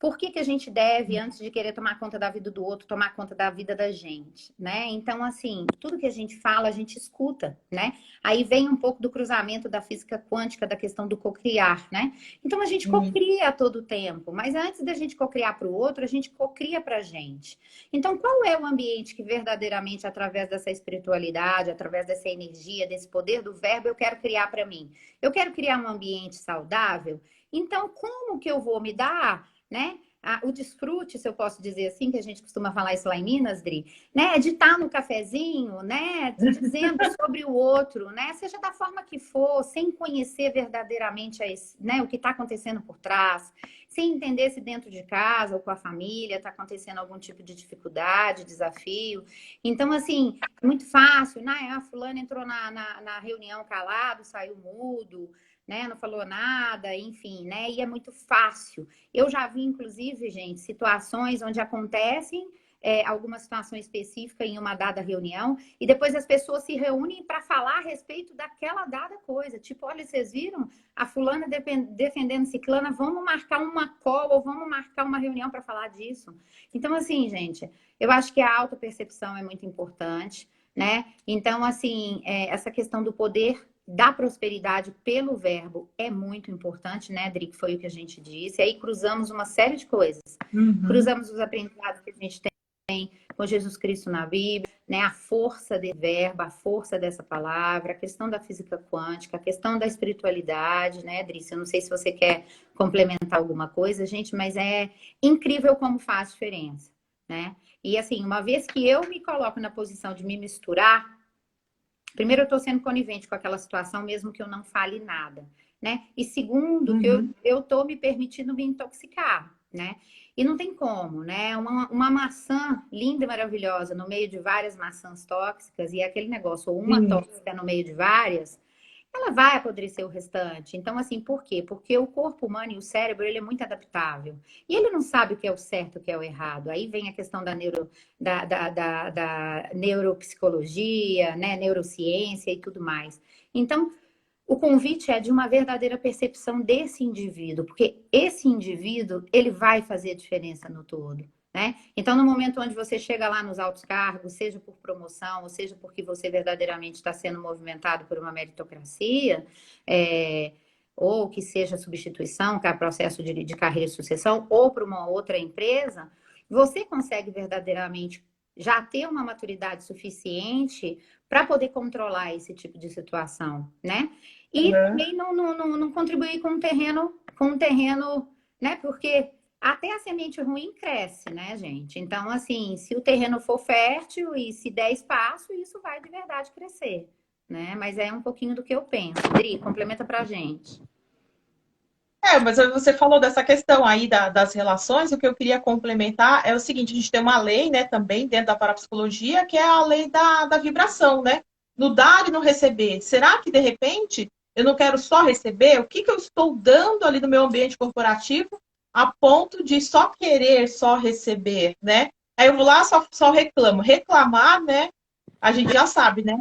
por que que a gente deve, antes de querer tomar conta da vida do outro, tomar conta da vida da gente, né? Então, assim, tudo que a gente fala, a gente escuta, né? Aí vem um pouco do cruzamento da física quântica, da questão do cocriar, né? Então, a gente cocria a todo tempo, mas antes da gente cocriar para o outro, a gente cocria para a gente. Então, qual é o ambiente que verdadeiramente, através dessa espiritualidade, através dessa energia, desse poder do verbo, eu quero criar para mim? Eu quero criar um ambiente saudável? Então, como que eu vou me dar, né? O desfrute, se eu posso dizer assim, que a gente costuma falar isso lá em Minas, Dri, né? De estar no cafezinho, né? Dizendo sobre o outro, né? Seja da forma que for, sem conhecer verdadeiramente né? O que está acontecendo por trás, sem entender se dentro de casa ou com a família está acontecendo algum tipo de dificuldade, desafio. Então, assim, muito fácil, né? A fulana entrou na reunião calado, saiu mudo, né? Não falou nada, enfim, né? E é muito fácil. Eu já vi, inclusive, gente, situações onde acontecem alguma situação específica em uma dada reunião e depois as pessoas se reúnem para falar a respeito daquela dada coisa. Tipo, olha, vocês viram a fulana defendendo ciclana, vamos marcar uma call ou vamos marcar uma reunião para falar disso. Então, assim, gente, eu acho que a autopercepção é muito importante, né? Então, assim, essa questão do poder da prosperidade pelo verbo é muito importante, né, Adri? Que foi o que a gente disse. E aí cruzamos uma série de coisas. Cruzamos os aprendizados que a gente tem com Jesus Cristo na Bíblia, né? A força do verbo, a força dessa palavra, a questão da física quântica, a questão da espiritualidade, né, Adri? Eu não sei se você quer complementar alguma coisa, gente, mas é incrível como faz diferença, né? E assim, uma vez que eu me coloco na posição de me misturar, primeiro, eu estou sendo conivente com aquela situação, mesmo que eu não fale nada, né? E segundo, que eu estou me permitindo me intoxicar, né? E não tem como, né? Uma maçã linda e maravilhosa no meio de várias maçãs tóxicas, e é aquele negócio, ou uma tóxica no meio de várias, ela vai apodrecer o restante. Então, assim, por quê? Porque o corpo humano e o cérebro, ele é muito adaptável. E ele não sabe o que é o certo, o que é o errado. Aí vem a questão da neuropsicologia, né? Neurociência e tudo mais. Então, o convite é de uma verdadeira percepção desse indivíduo, porque esse indivíduo, ele vai fazer diferença no todo. Né? Então, no momento onde você chega lá nos altos cargos, seja por promoção, ou seja porque você verdadeiramente está sendo movimentado por uma meritocracia, ou que seja substituição, que é processo de carreira e sucessão, ou para uma outra empresa, você consegue verdadeiramente já ter uma maturidade suficiente para poder controlar esse tipo de situação, né? E também não contribuir com um terreno, né? Porque até a semente ruim cresce, né, gente? Então, assim, se o terreno for fértil e se der espaço, isso vai de verdade crescer, né? Mas é um pouquinho do que eu penso. Dri, complementa pra gente. Mas você falou dessa questão aí das relações, o que eu queria complementar é o seguinte, a gente tem uma lei, né, também dentro da parapsicologia, que é a lei da vibração, né? No dar e no receber. Será que, de repente, eu não quero só receber? O que eu estou dando ali no meu ambiente corporativo a ponto de só querer, só receber, né? Aí eu vou lá, só reclamo. Reclamar, né? A gente já sabe, né?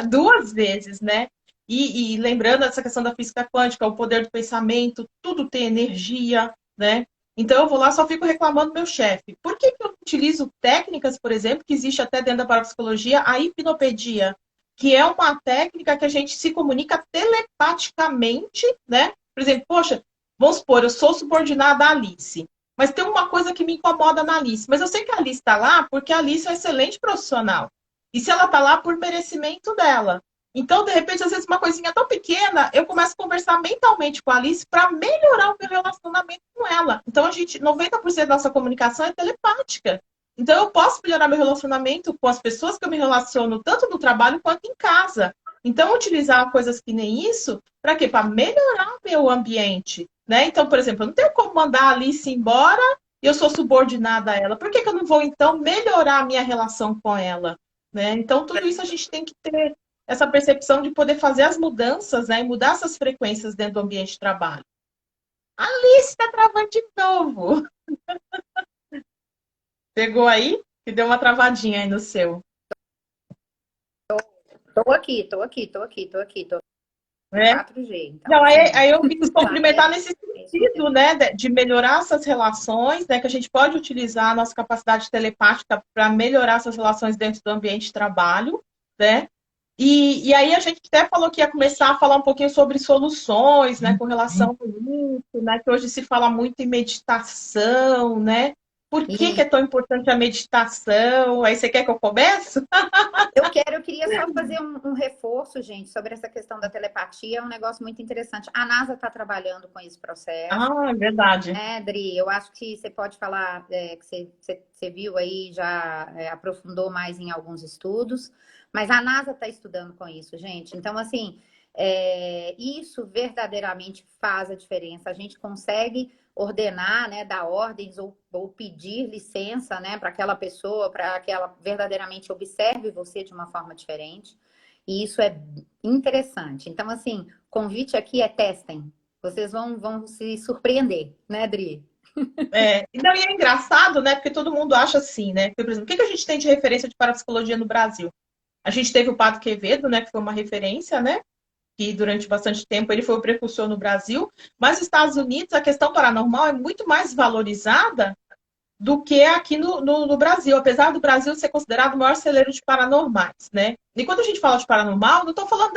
2 vezes, né? E lembrando essa questão da física quântica, o poder do pensamento, tudo tem energia, né? Então eu vou lá, só fico reclamando do meu chefe. Por que eu utilizo técnicas, por exemplo, que existe até dentro da parapsicologia, a hipnopedia, que é uma técnica que a gente se comunica telepaticamente, né? Por exemplo, poxa, vamos supor, eu sou subordinada à Alice, mas tem uma coisa que me incomoda na Alice. Mas eu sei que a Alice está lá porque a Alice é um excelente profissional. E se ela está lá por merecimento dela. Então, de repente, às vezes, uma coisinha tão pequena, eu começo a conversar mentalmente com a Alice para melhorar o meu relacionamento com ela. Então, 90% da nossa comunicação é telepática. Então, eu posso melhorar meu relacionamento com as pessoas que eu me relaciono, tanto no trabalho quanto em casa. Então, utilizar coisas que nem isso, para quê? Para melhorar o meu ambiente, né? Então, por exemplo, eu não tenho como mandar a Alice embora e eu sou subordinada a ela. Por que eu não vou, então, melhorar a minha relação com ela? Né? Então, tudo isso a gente tem que ter essa percepção de poder fazer as mudanças, né? E mudar essas frequências dentro do ambiente de trabalho. A Alice está travando de novo. Pegou aí? Que deu uma travadinha aí no seu. Tô aqui. 4G. Então, Não, assim, aí eu quis cumprimentar nesse sentido, né, de melhorar essas relações, né, que a gente pode utilizar a nossa capacidade telepática para melhorar essas relações dentro do ambiente de trabalho, né? E aí a gente até falou que ia começar a falar um pouquinho sobre soluções, né, com relação a isso, né, que hoje se fala muito em meditação, né? Por que E é tão importante a meditação? Aí você quer que eu comece? eu queria só fazer um reforço, gente, sobre essa questão da telepatia. É um negócio muito interessante. A NASA está trabalhando com esse processo, Ah, é verdade. né, Dri? Eu acho que você pode falar que você viu aí, já aprofundou mais em alguns estudos, mas a NASA está estudando com isso, gente. Então, assim, isso verdadeiramente faz a diferença. A gente consegue ordenar, né, dar ordens ou pedir licença, né, para aquela pessoa, para que ela verdadeiramente observe você de uma forma diferente. E isso é interessante. Então, assim, o convite aqui é testem. Vocês vão se surpreender, né, Dri? Não, e é engraçado, né? Porque todo mundo acha assim, né? Porque, por exemplo, o que a gente tem de referência de parapsicologia no Brasil? A gente teve o Padre Quevedo, né? Que foi uma referência, né? Que durante bastante tempo ele foi o precursor no Brasil. Mas nos Estados Unidos, a questão paranormal é muito mais valorizada do que aqui no Brasil. Apesar do Brasil ser considerado o maior celeiro de paranormais, né? E quando a gente fala de paranormal, não estou falando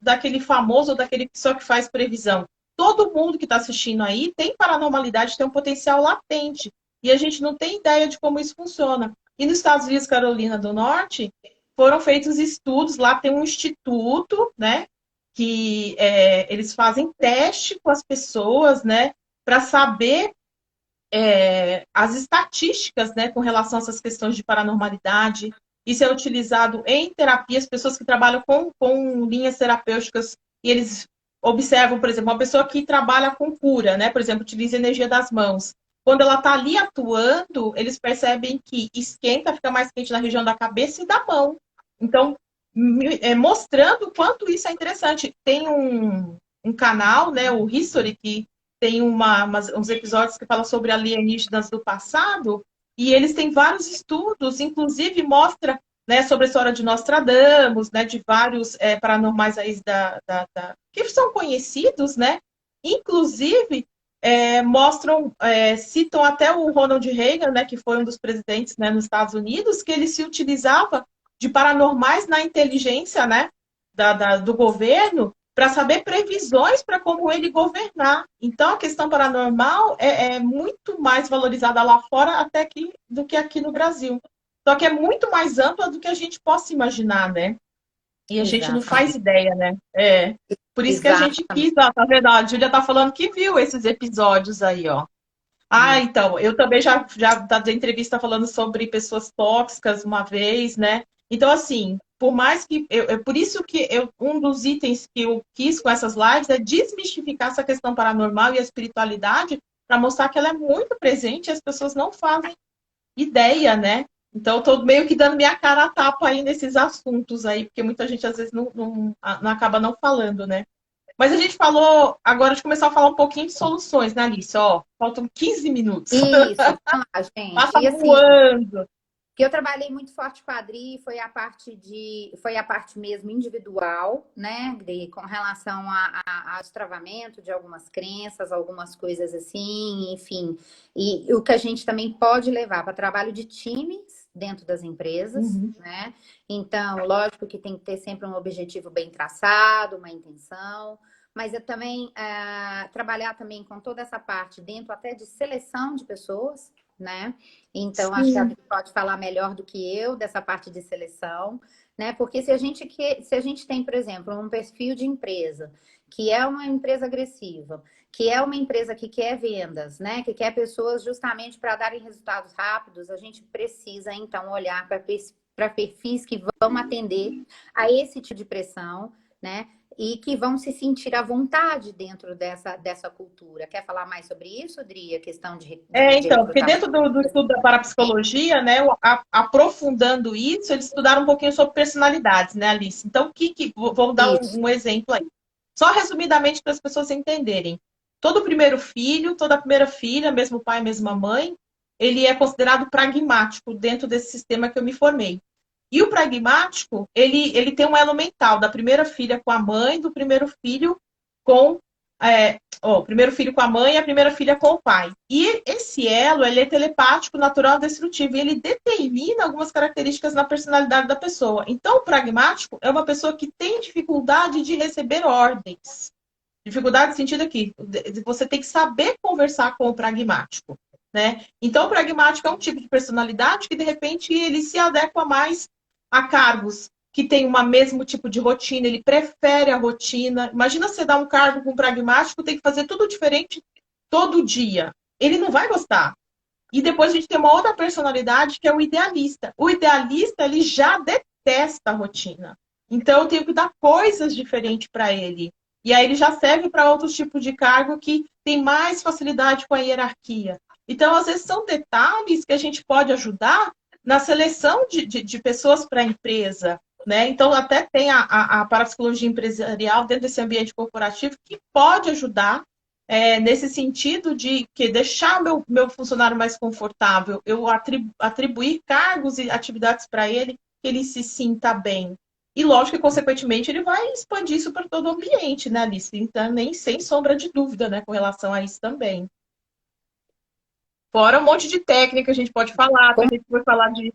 daquele famoso ou daquele pessoa que faz previsão. Todo mundo que está assistindo aí tem paranormalidade, tem um potencial latente. E a gente não tem ideia de como isso funciona. E nos Estados Unidos, Carolina do Norte, foram feitos estudos, lá tem um instituto, né? Que eles fazem teste com as pessoas, né? Para saber as estatísticas, né, com relação a essas questões de paranormalidade. Isso é utilizado em terapias, pessoas que trabalham com linhas terapêuticas, e eles observam, por exemplo, uma pessoa que trabalha com cura, né, por exemplo, utiliza energia das mãos. Quando ela está ali atuando, eles percebem que esquenta, fica mais quente na região da cabeça e da mão. Então, mostrando o quanto isso é interessante. Tem um canal, né, o History, que tem uns episódios que falam sobre alienígenas do passado, e eles têm vários estudos, inclusive mostra, né, sobre a história de Nostradamus, né, de vários paranormais aí que são conhecidos, né? Inclusive, mostram, citam até o Ronald Reagan, né, que foi um dos presidentes, né, nos Estados Unidos, que ele se utilizava de paranormais na inteligência, né, do governo, para saber previsões para como ele governar. Então, a questão paranormal é muito mais valorizada lá fora até aqui, do que aqui no Brasil. Só que é muito mais ampla do que a gente possa imaginar, né? E a gente não faz Exatamente. ideia, né? Por isso que a gente quis, Exatamente. ó, tá vendo? A Júlia tá falando que viu esses episódios aí, ó. Ah, então, eu também já dei entrevista falando sobre pessoas tóxicas uma vez, né? Então, assim, por mais que. Por isso que um dos itens que eu quis com essas lives é desmistificar essa questão paranormal e a espiritualidade para mostrar que ela é muito presente e as pessoas não fazem ideia, né? Então, eu tô meio que dando minha cara a tapa aí nesses assuntos aí, porque muita gente às vezes não acaba não falando, né? Mas a gente falou, agora de começar a falar um pouquinho de soluções, né, Alice? Ó, faltam 15 minutos. Isso, vamos lá, gente. Passa E assim, voando. que eu trabalhei muito forte com a Adri foi a parte mesmo individual, né, Adri, com relação ao destravamento de algumas crenças, algumas coisas assim, enfim. E o que a gente também pode levar para trabalho de times dentro das empresas, né? Então, lógico que tem que ter sempre um objetivo bem traçado, uma intenção, mas eu também trabalhar também com toda essa parte dentro até de seleção de pessoas, né? Então, acho que a Sim. Adri pode falar melhor do que eu dessa parte de seleção, né? Porque se a gente tem, por exemplo, um perfil de empresa que é uma empresa agressiva, que é uma empresa que quer vendas, né? Que quer pessoas justamente para darem resultados rápidos, a gente precisa então olhar para perfis que vão atender a esse tipo de pressão, né? E que vão se sentir à vontade dentro dessa cultura. Quer falar mais sobre isso, Dri? A questão de Então, porque recrutamento? dentro do estudo da parapsicologia, né, aprofundando isso, eles estudaram um pouquinho sobre personalidades, né, Alice? Então, vou dar Isso. um exemplo aí. Só resumidamente para as pessoas entenderem. Todo primeiro filho, toda primeira filha, mesmo pai, mesma mãe, ele é considerado pragmático dentro desse sistema que eu me formei. E o pragmático, ele tem um elo mental da primeira filha com a mãe, do primeiro filho com o primeiro filho com a mãe e a primeira filha com o pai. E esse elo, ele é telepático, natural, destrutivo, e ele determina algumas características na personalidade da pessoa. Então, o pragmático é uma pessoa que tem dificuldade de receber ordens. Dificuldade no sentido aqui, você tem que saber conversar com o pragmático, né? Então, o pragmático é um tipo de personalidade que, de repente, ele se adequa mais a cargos que tem o mesmo tipo de rotina, ele prefere a rotina. Imagina você dar um cargo com um pragmático, tem que fazer tudo diferente todo dia. Ele não vai gostar. E depois a gente tem uma outra personalidade que é o idealista. O idealista, ele já detesta a rotina. Então, eu tenho que dar coisas diferentes para ele. E aí ele já serve para outros tipos de cargo que tem mais facilidade com a hierarquia. Então, às vezes, são detalhes que a gente pode ajudar na seleção de pessoas para a empresa. Né? Então, até tem a parapsicologia empresarial dentro desse ambiente corporativo que pode ajudar nesse sentido de que deixar meu funcionário mais confortável, eu atribuir cargos e atividades para ele, que ele se sinta bem. E lógico que, consequentemente, ele vai expandir isso para todo o ambiente, né, Alice? Então, nem sem sombra de dúvida, né, com relação a isso também. Fora um monte de técnica que a gente pode falar, a gente vai falar de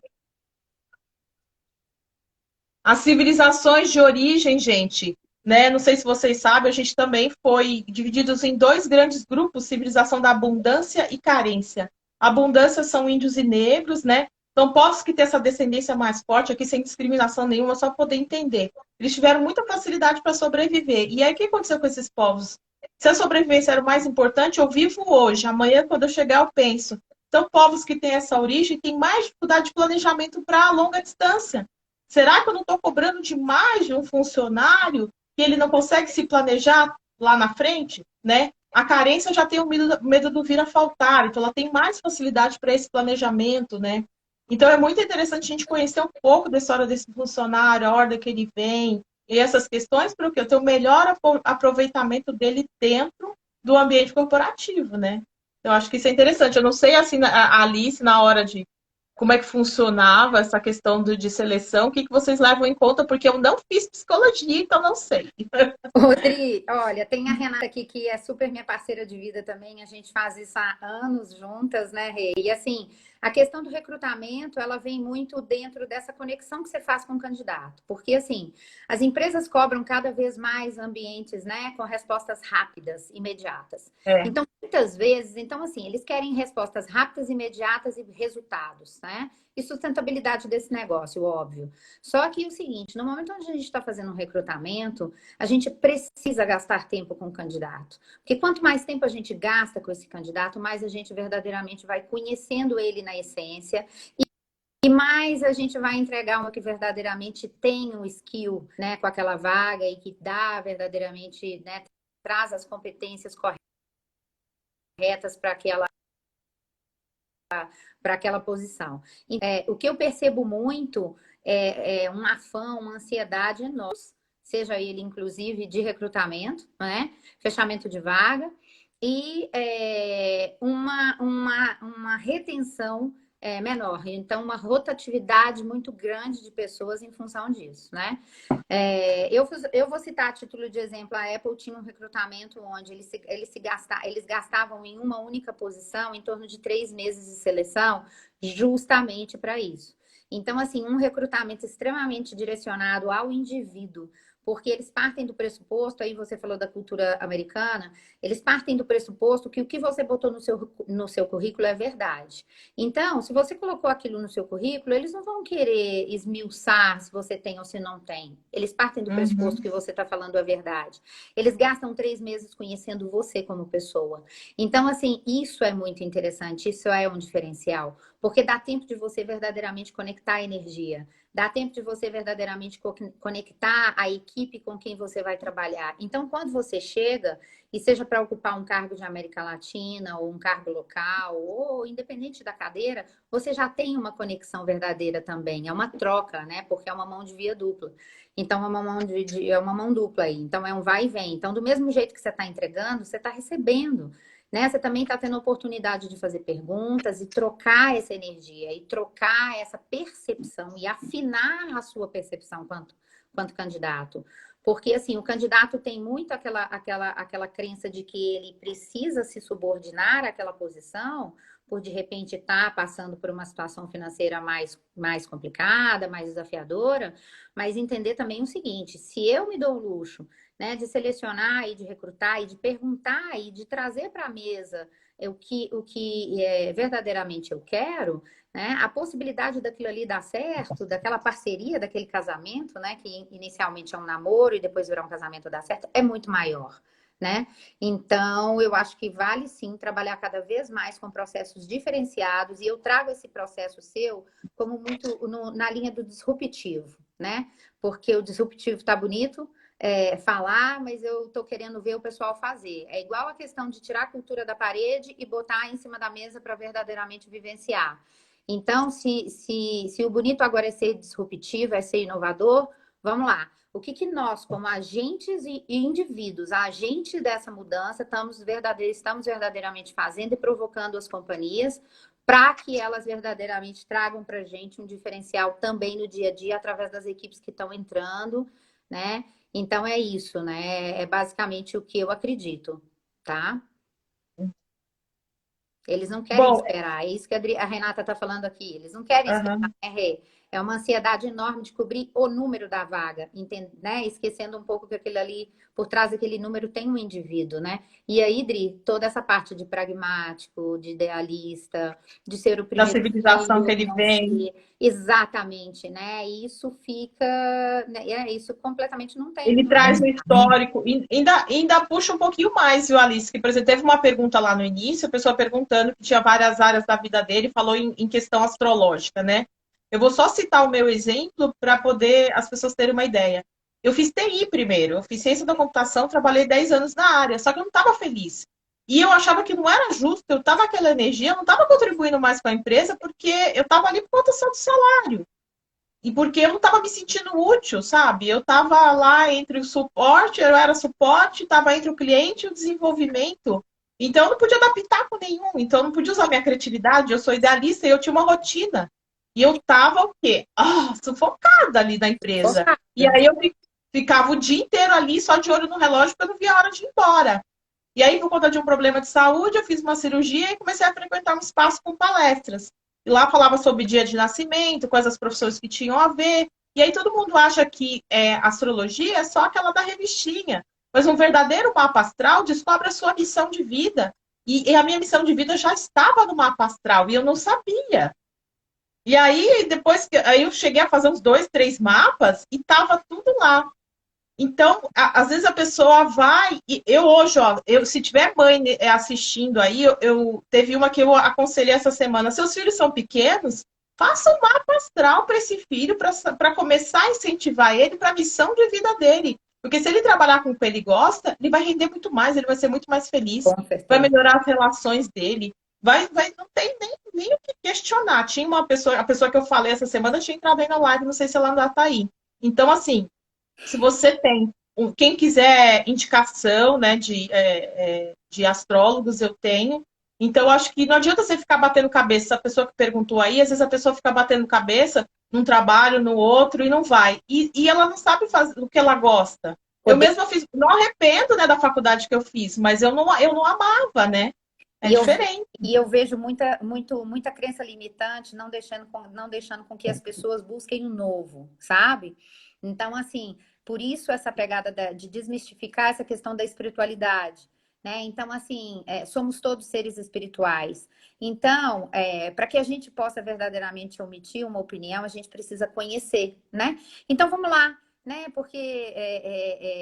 as civilizações de origem, gente, né? Não sei se vocês sabem, a gente também foi divididos em dois grandes grupos, civilização da abundância e carência. Abundância são índios e negros, né? Então, posso que ter essa descendência mais forte aqui, sem discriminação nenhuma, só poder entender. Eles tiveram muita facilidade para sobreviver. E aí, o que aconteceu com esses povos? Se a sobrevivência era o mais importante, eu vivo hoje. Amanhã, quando eu chegar, eu penso. Então, povos que têm essa origem têm mais dificuldade de planejamento para longa distância. Será que eu não estou cobrando demais de um funcionário que ele não consegue se planejar lá na frente? Né? A carência já tem o medo do vir a faltar, então ela tem mais facilidade para esse planejamento, né? Então é muito interessante a gente conhecer um pouco da história desse funcionário, a ordem que ele vem, e essas questões para o quê? Eu ter o melhor aproveitamento dele dentro do ambiente corporativo, né? Eu acho que isso é interessante. Eu não sei assim, a Alice, na hora de como é que funcionava essa questão de seleção, o que vocês levam em conta, porque eu não fiz psicologia, então não sei. Rodri, olha, tem a Renata aqui que é super minha parceira de vida também, a gente faz isso há anos juntas, né, Rê? E assim, a questão do recrutamento, ela vem muito dentro dessa conexão que você faz com o candidato, porque assim, as empresas cobram cada vez mais ambientes, né, com respostas rápidas, imediatas. É. Então, muitas vezes, então assim, eles querem respostas rápidas, imediatas e resultados, né? E sustentabilidade desse negócio, óbvio. Só que é o seguinte, no momento onde a gente está fazendo um recrutamento, a gente precisa gastar tempo com o candidato. Porque quanto mais tempo a gente gasta com esse candidato, mais a gente verdadeiramente vai conhecendo ele na essência e mais a gente vai entregar uma que verdadeiramente tem um skill, né, com aquela vaga e que dá verdadeiramente, né, traz as competências corretas para aquela posição. O que eu percebo muito é um afã, uma ansiedade enorme, seja ele inclusive de recrutamento, né? Fechamento de vaga, e uma retenção menor. Então, uma rotatividade muito grande de pessoas em função disso, né? Eu vou citar a título de exemplo, a Apple tinha um recrutamento onde eles gastavam em uma única posição em torno de 3 meses de seleção, justamente para isso. Então, assim, um recrutamento extremamente direcionado ao indivíduo, porque eles partem do pressuposto, aí você falou da cultura americana, eles partem do pressuposto que o que você botou no seu currículo é verdade. Então, se você colocou aquilo no seu currículo, eles não vão querer esmiuçar se você tem ou se não tem. Eles partem do pressuposto que você está falando a verdade. Eles gastam 3 meses conhecendo você como pessoa. Então, assim, isso é muito interessante, isso é um diferencial, porque dá tempo de você verdadeiramente conectar a energia. Dá tempo de você verdadeiramente conectar a equipe com quem você vai trabalhar. Então, quando você chega, e seja para ocupar um cargo de América Latina, ou um cargo local, ou independente da cadeira, você já tem uma conexão verdadeira também. É uma troca, né? Porque é uma mão de via dupla. Então, é uma mão dupla aí. Então, é um vai e vem. Então, do mesmo jeito que você está entregando, você está recebendo. Né? Você também está tendo a oportunidade de fazer perguntas e trocar essa energia, e trocar essa percepção, e afinar a sua percepção quanto candidato. Porque, assim, o candidato tem muito aquela crença de que ele precisa se subordinar àquela posição, por de repente estar passando por uma situação financeira mais complicada, mais desafiadora, mas entender também o seguinte: se eu me dou o luxo, né, de selecionar e de recrutar e de perguntar e de trazer para a mesa o que verdadeiramente eu quero, né, a possibilidade daquilo ali dar certo, daquela parceria, daquele casamento, né, que inicialmente é um namoro e depois virar um casamento dar certo, é muito maior. Né? Então, eu acho que vale sim trabalhar cada vez mais com processos diferenciados, e eu trago esse processo seu como muito na linha do disruptivo, né? Porque o disruptivo tá bonito, falar, mas eu tô querendo ver o pessoal fazer. É igual a questão de tirar a cultura da parede e botar em cima da mesa para verdadeiramente vivenciar. Então, se o bonito agora é ser disruptivo, é ser inovador, vamos lá. O que nós, como agentes e indivíduos, agentes dessa mudança, estamos verdadeiramente fazendo e provocando as companhias para que elas verdadeiramente tragam para a gente um diferencial também no dia a dia, através das equipes que estão entrando, né? Então é isso, né? É basicamente o que eu acredito, tá? Eles não querem Bom, esperar. É isso que a Renata está falando aqui. Eles não querem esperar, aham. né, Rê? É uma ansiedade enorme de cobrir o número da vaga, né? Esquecendo um pouco que aquele ali, por trás daquele número, tem um indivíduo, né? E aí, Dri, toda essa parte de pragmático, de idealista, de ser o Da primeiro civilização que filho, ele não vem. ser exatamente, né? E isso fica, né? Isso completamente não tem. Ele traz um histórico, e ainda puxa um pouquinho mais, viu, Alice? Que, por exemplo, teve uma pergunta lá no início, a pessoa perguntando que tinha várias áreas da vida dele, falou em questão astrológica, né? Eu vou só citar o meu exemplo para poder as pessoas terem uma ideia. Eu fiz TI primeiro, eu fiz ciência da computação, trabalhei 10 anos na área, só que eu não estava feliz. E eu achava que não era justo, eu estava aquela energia, eu não estava contribuindo mais com a empresa, porque eu estava ali por conta só do salário. E porque eu não estava me sentindo útil, sabe? Eu estava lá entre o suporte, eu era suporte, estava entre o cliente e o desenvolvimento. Então, eu não podia dar pitaco nenhum. Então, eu não podia usar minha criatividade. Eu sou idealista e eu tinha uma rotina. E eu estava o quê? Sufocada ali na empresa. E Focada. aí, eu ficava o dia inteiro ali, só de olho no relógio, porque eu não via a hora de ir embora. E aí, por conta de um problema de saúde, eu fiz uma cirurgia e comecei a frequentar um espaço com palestras. E lá falava sobre dia de nascimento, quais as profissões que tinham a ver. E aí todo mundo acha que astrologia é só aquela da revistinha. Mas um verdadeiro mapa astral descobre a sua missão de vida. E a minha missão de vida já estava no mapa astral e eu não sabia. E aí, depois que aí eu cheguei a fazer uns 2, 3 mapas e estava tudo lá. Então, às vezes a pessoa vai, e eu hoje, ó, se tiver mãe assistindo aí, teve uma que eu aconselhei essa semana, seus filhos são pequenos, faça um mapa astral para esse filho, para começar a incentivar ele para a missão de vida dele. Porque se ele trabalhar com o que ele gosta, ele vai render muito mais, ele vai ser muito mais feliz, Com vai certeza. melhorar as relações dele, não tem nem o que questionar. Tinha uma pessoa, a pessoa que eu falei essa semana tinha entrado aí na live, não sei se ela ainda está aí. Então, assim, se você tem, quem quiser indicação, né, de astrólogos, eu tenho. Então, acho que não adianta você ficar batendo cabeça. Essa pessoa que perguntou aí, às vezes a pessoa fica batendo cabeça num trabalho, no outro, e não vai. E ela não sabe fazer o que ela gosta. Eu Poder. mesma fiz, não arrependo, né, da faculdade que eu fiz, mas eu não amava, né? É E eu, diferente. e eu vejo muita crença limitante, não deixando com que as pessoas busquem o novo, sabe? Então, assim, por isso essa pegada de desmistificar essa questão da espiritualidade, né? Então, assim, somos todos seres espirituais. Então, para que a gente possa verdadeiramente emitir uma opinião, a gente precisa conhecer, né? Então, vamos lá. Né? Porque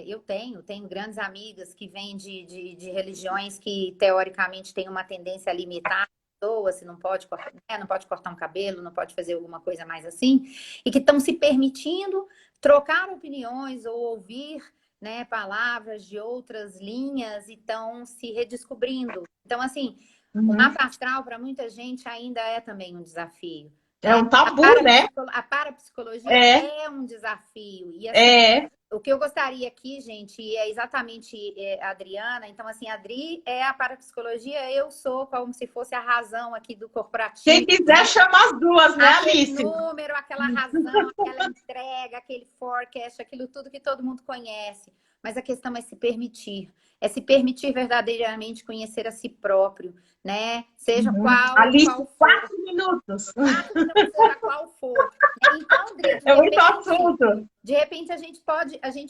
eu tenho grandes amigas que vêm de religiões que teoricamente têm uma tendência a limitar a pessoa, se não pode cortar, né? Não pode cortar um cabelo, não pode fazer alguma coisa mais assim, e que estão se permitindo trocar opiniões ou ouvir, né, palavras de outras linhas e estão se redescobrindo. Então, assim, o Uhum. mapa astral para muita gente ainda é também um desafio. É um tabu, né? A parapsicologia É, é um desafio. E assim, é. o que eu gostaria aqui, gente, é exatamente a Adriana. Então, assim, a Adri é a parapsicologia, eu sou como se fosse a razão aqui do Quem corporativo, quiser né? chama as duas, né, Aquele Alice? número, aquela razão, aquela entrega, aquele forecast, aquilo tudo que todo mundo conhece. Mas a questão é se permitir. É se permitir verdadeiramente conhecer a si próprio, né? Seja Alice, qual for. 4 minutos. 4 minutos, seja qual for. Então, Dri, É muito assunto. de repente a gente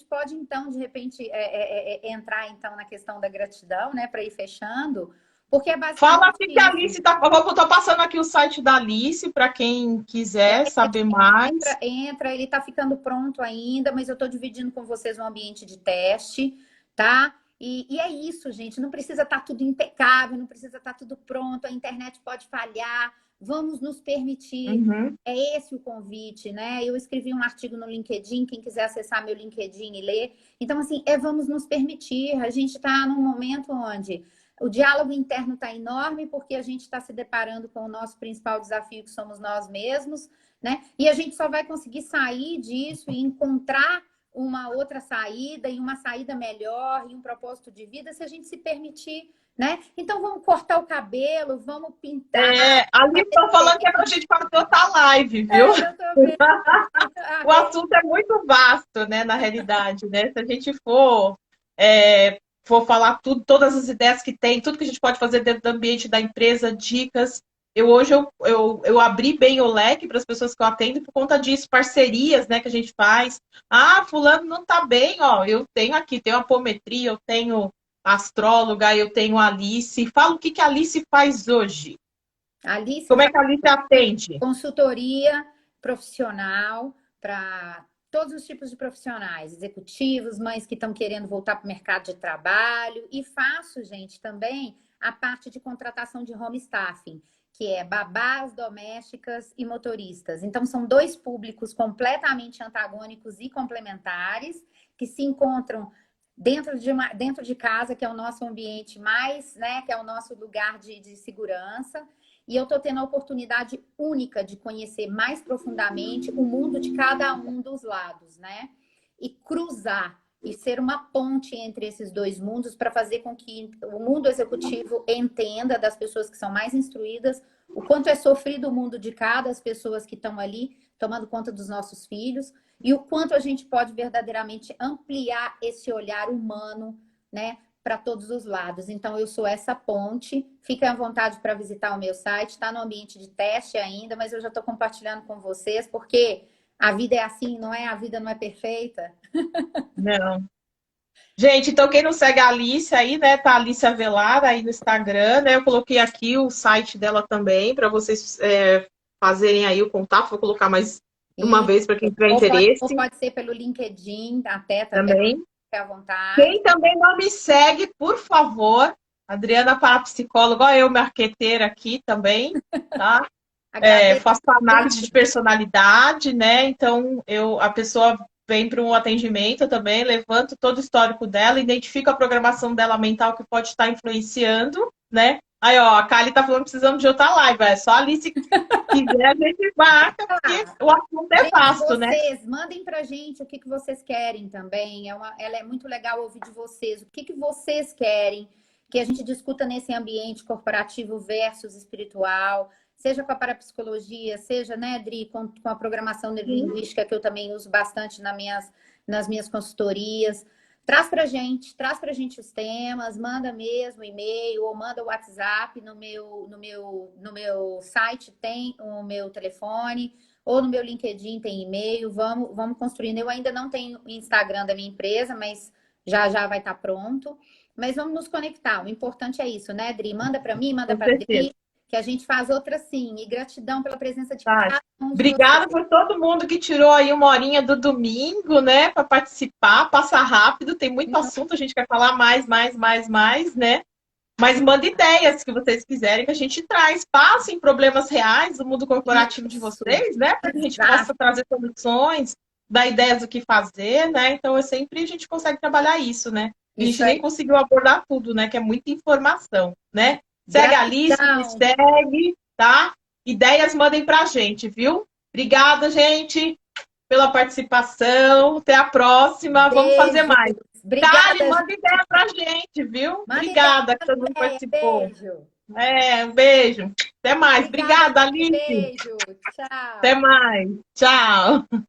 pode então, de repente, entrar então na questão da gratidão, né? Para ir fechando, porque é Fala basicamente assim que a isso. Alice tá. Eu tô passando aqui o site da Alice para quem quiser saber mais. Entra, ele está ficando pronto ainda, mas eu estou dividindo com vocês um ambiente de teste, tá? E é isso, gente. Não precisa estar tudo impecável, não precisa estar tudo pronto, a internet pode falhar. Vamos nos permitir. Uhum. É esse o convite, né? Eu escrevi um artigo no LinkedIn, quem quiser acessar meu LinkedIn e ler. Então, assim, vamos nos permitir. A gente está num momento onde o diálogo interno está enorme, porque a gente está se deparando com o nosso principal desafio, que somos nós mesmos, né? E a gente só vai conseguir sair disso e encontrar uma outra saída e uma saída melhor e um propósito de vida se a gente se permitir, né? Então vamos cortar o cabelo, vamos pintar. Ali estão falando que é pra gente fazer outra live, viu? Eu tô vendo. O assunto é muito vasto, né, na realidade, né? Se a gente for falar tudo, todas as ideias que tem, tudo que a gente pode fazer dentro do ambiente da empresa, dicas. Hoje eu abri bem o leque para as pessoas que eu atendo por conta disso, parcerias, né, que a gente faz. Ah, fulano não tá bem, ó, eu tenho aqui, tenho apometria, eu tenho astróloga, eu tenho a Alice. Fala o que a Alice faz hoje. Alice Como é que a Alice atende? consultoria profissional para todos os tipos de profissionais, executivos, mães que estão querendo voltar para o mercado de trabalho. E faço, gente, também a parte de contratação de home staffing, que é babás domésticas e motoristas. Então, são dois públicos completamente antagônicos e complementares que se encontram dentro de casa, que é o nosso ambiente mais, né, que é o nosso lugar de segurança. E eu estou tendo a oportunidade única de conhecer mais profundamente o mundo de cada um dos lados, né? E cruzar e ser uma ponte entre esses dois mundos para fazer com que o mundo executivo entenda das pessoas que são mais instruídas o quanto é sofrido o mundo de cada as pessoas que estão ali tomando conta dos nossos filhos e o quanto a gente pode verdadeiramente ampliar esse olhar humano, né? Para todos os lados. Então, eu sou essa ponte. Fiquem à vontade para visitar o meu site. Está no ambiente de teste ainda, mas eu já estou compartilhando com vocês, porque a vida é assim, não é? A vida não é perfeita. Não. Gente, então quem não segue a Alice aí, né? Tá a Alice Avelar aí no Instagram, né? Eu coloquei aqui o site dela também para vocês fazerem aí o contato. Vou colocar mais uma vez para quem tiver interesse. Ou pode ser pelo LinkedIn, até também. Fique à vontade. Quem também não me segue, por favor, Adriana Parapsicóloga, igual eu, marqueteira aqui também, tá? Faço análise de personalidade, né? Então, a pessoa vem para um atendimento também, levanto todo o histórico dela, identifico a programação dela mental que pode estar influenciando, né? Aí, ó, a Kali tá falando que precisamos de outra live, é só a Alice quiser, a gente marca, porque o assunto é vasto, né? Vocês mandem pra gente o que vocês querem também. Ela é muito legal ouvir de vocês. O que vocês querem que a gente discuta nesse ambiente corporativo versus espiritual, seja com a parapsicologia, seja, né, Dri, com a programação neurolinguística, que eu também uso bastante nas minhas consultorias. Traz pra gente os temas, manda mesmo e-mail ou manda o WhatsApp no meu site tem o meu telefone ou no meu LinkedIn tem e-mail. Vamos construindo. Eu ainda não tenho Instagram da minha empresa, mas já vai estar pronto. Mas vamos nos conectar. O importante é isso, né, Dri? Manda para mim, manda para Dri, que a gente faz outra sim. E gratidão pela presença de cada um de Obrigada por todo mundo que tirou aí uma horinha do domingo, né, para participar. Passa rápido, tem muito assunto, a gente quer falar mais, né? Mas manda ideias que vocês quiserem que a gente traz. Passem problemas reais do mundo corporativo de vocês, né? Para que a gente possa trazer soluções, dar ideias do que fazer, né? Então, sempre a gente consegue trabalhar isso, né? A gente nem conseguiu abordar tudo, né? Que é muita informação, né? Segue a Alice, me segue, tá? ideias, mandem pra gente, viu? Obrigada, gente, pela participação. Até a próxima. Vamos fazer Beijo. mais. Kali, Obrigada, manda ideia pra gente, viu? manda Obrigada que ideia, todo mundo participou. beijo. Um beijo. Até mais. Obrigada, Alice. Beijo. Até Tchau. mais. Tchau.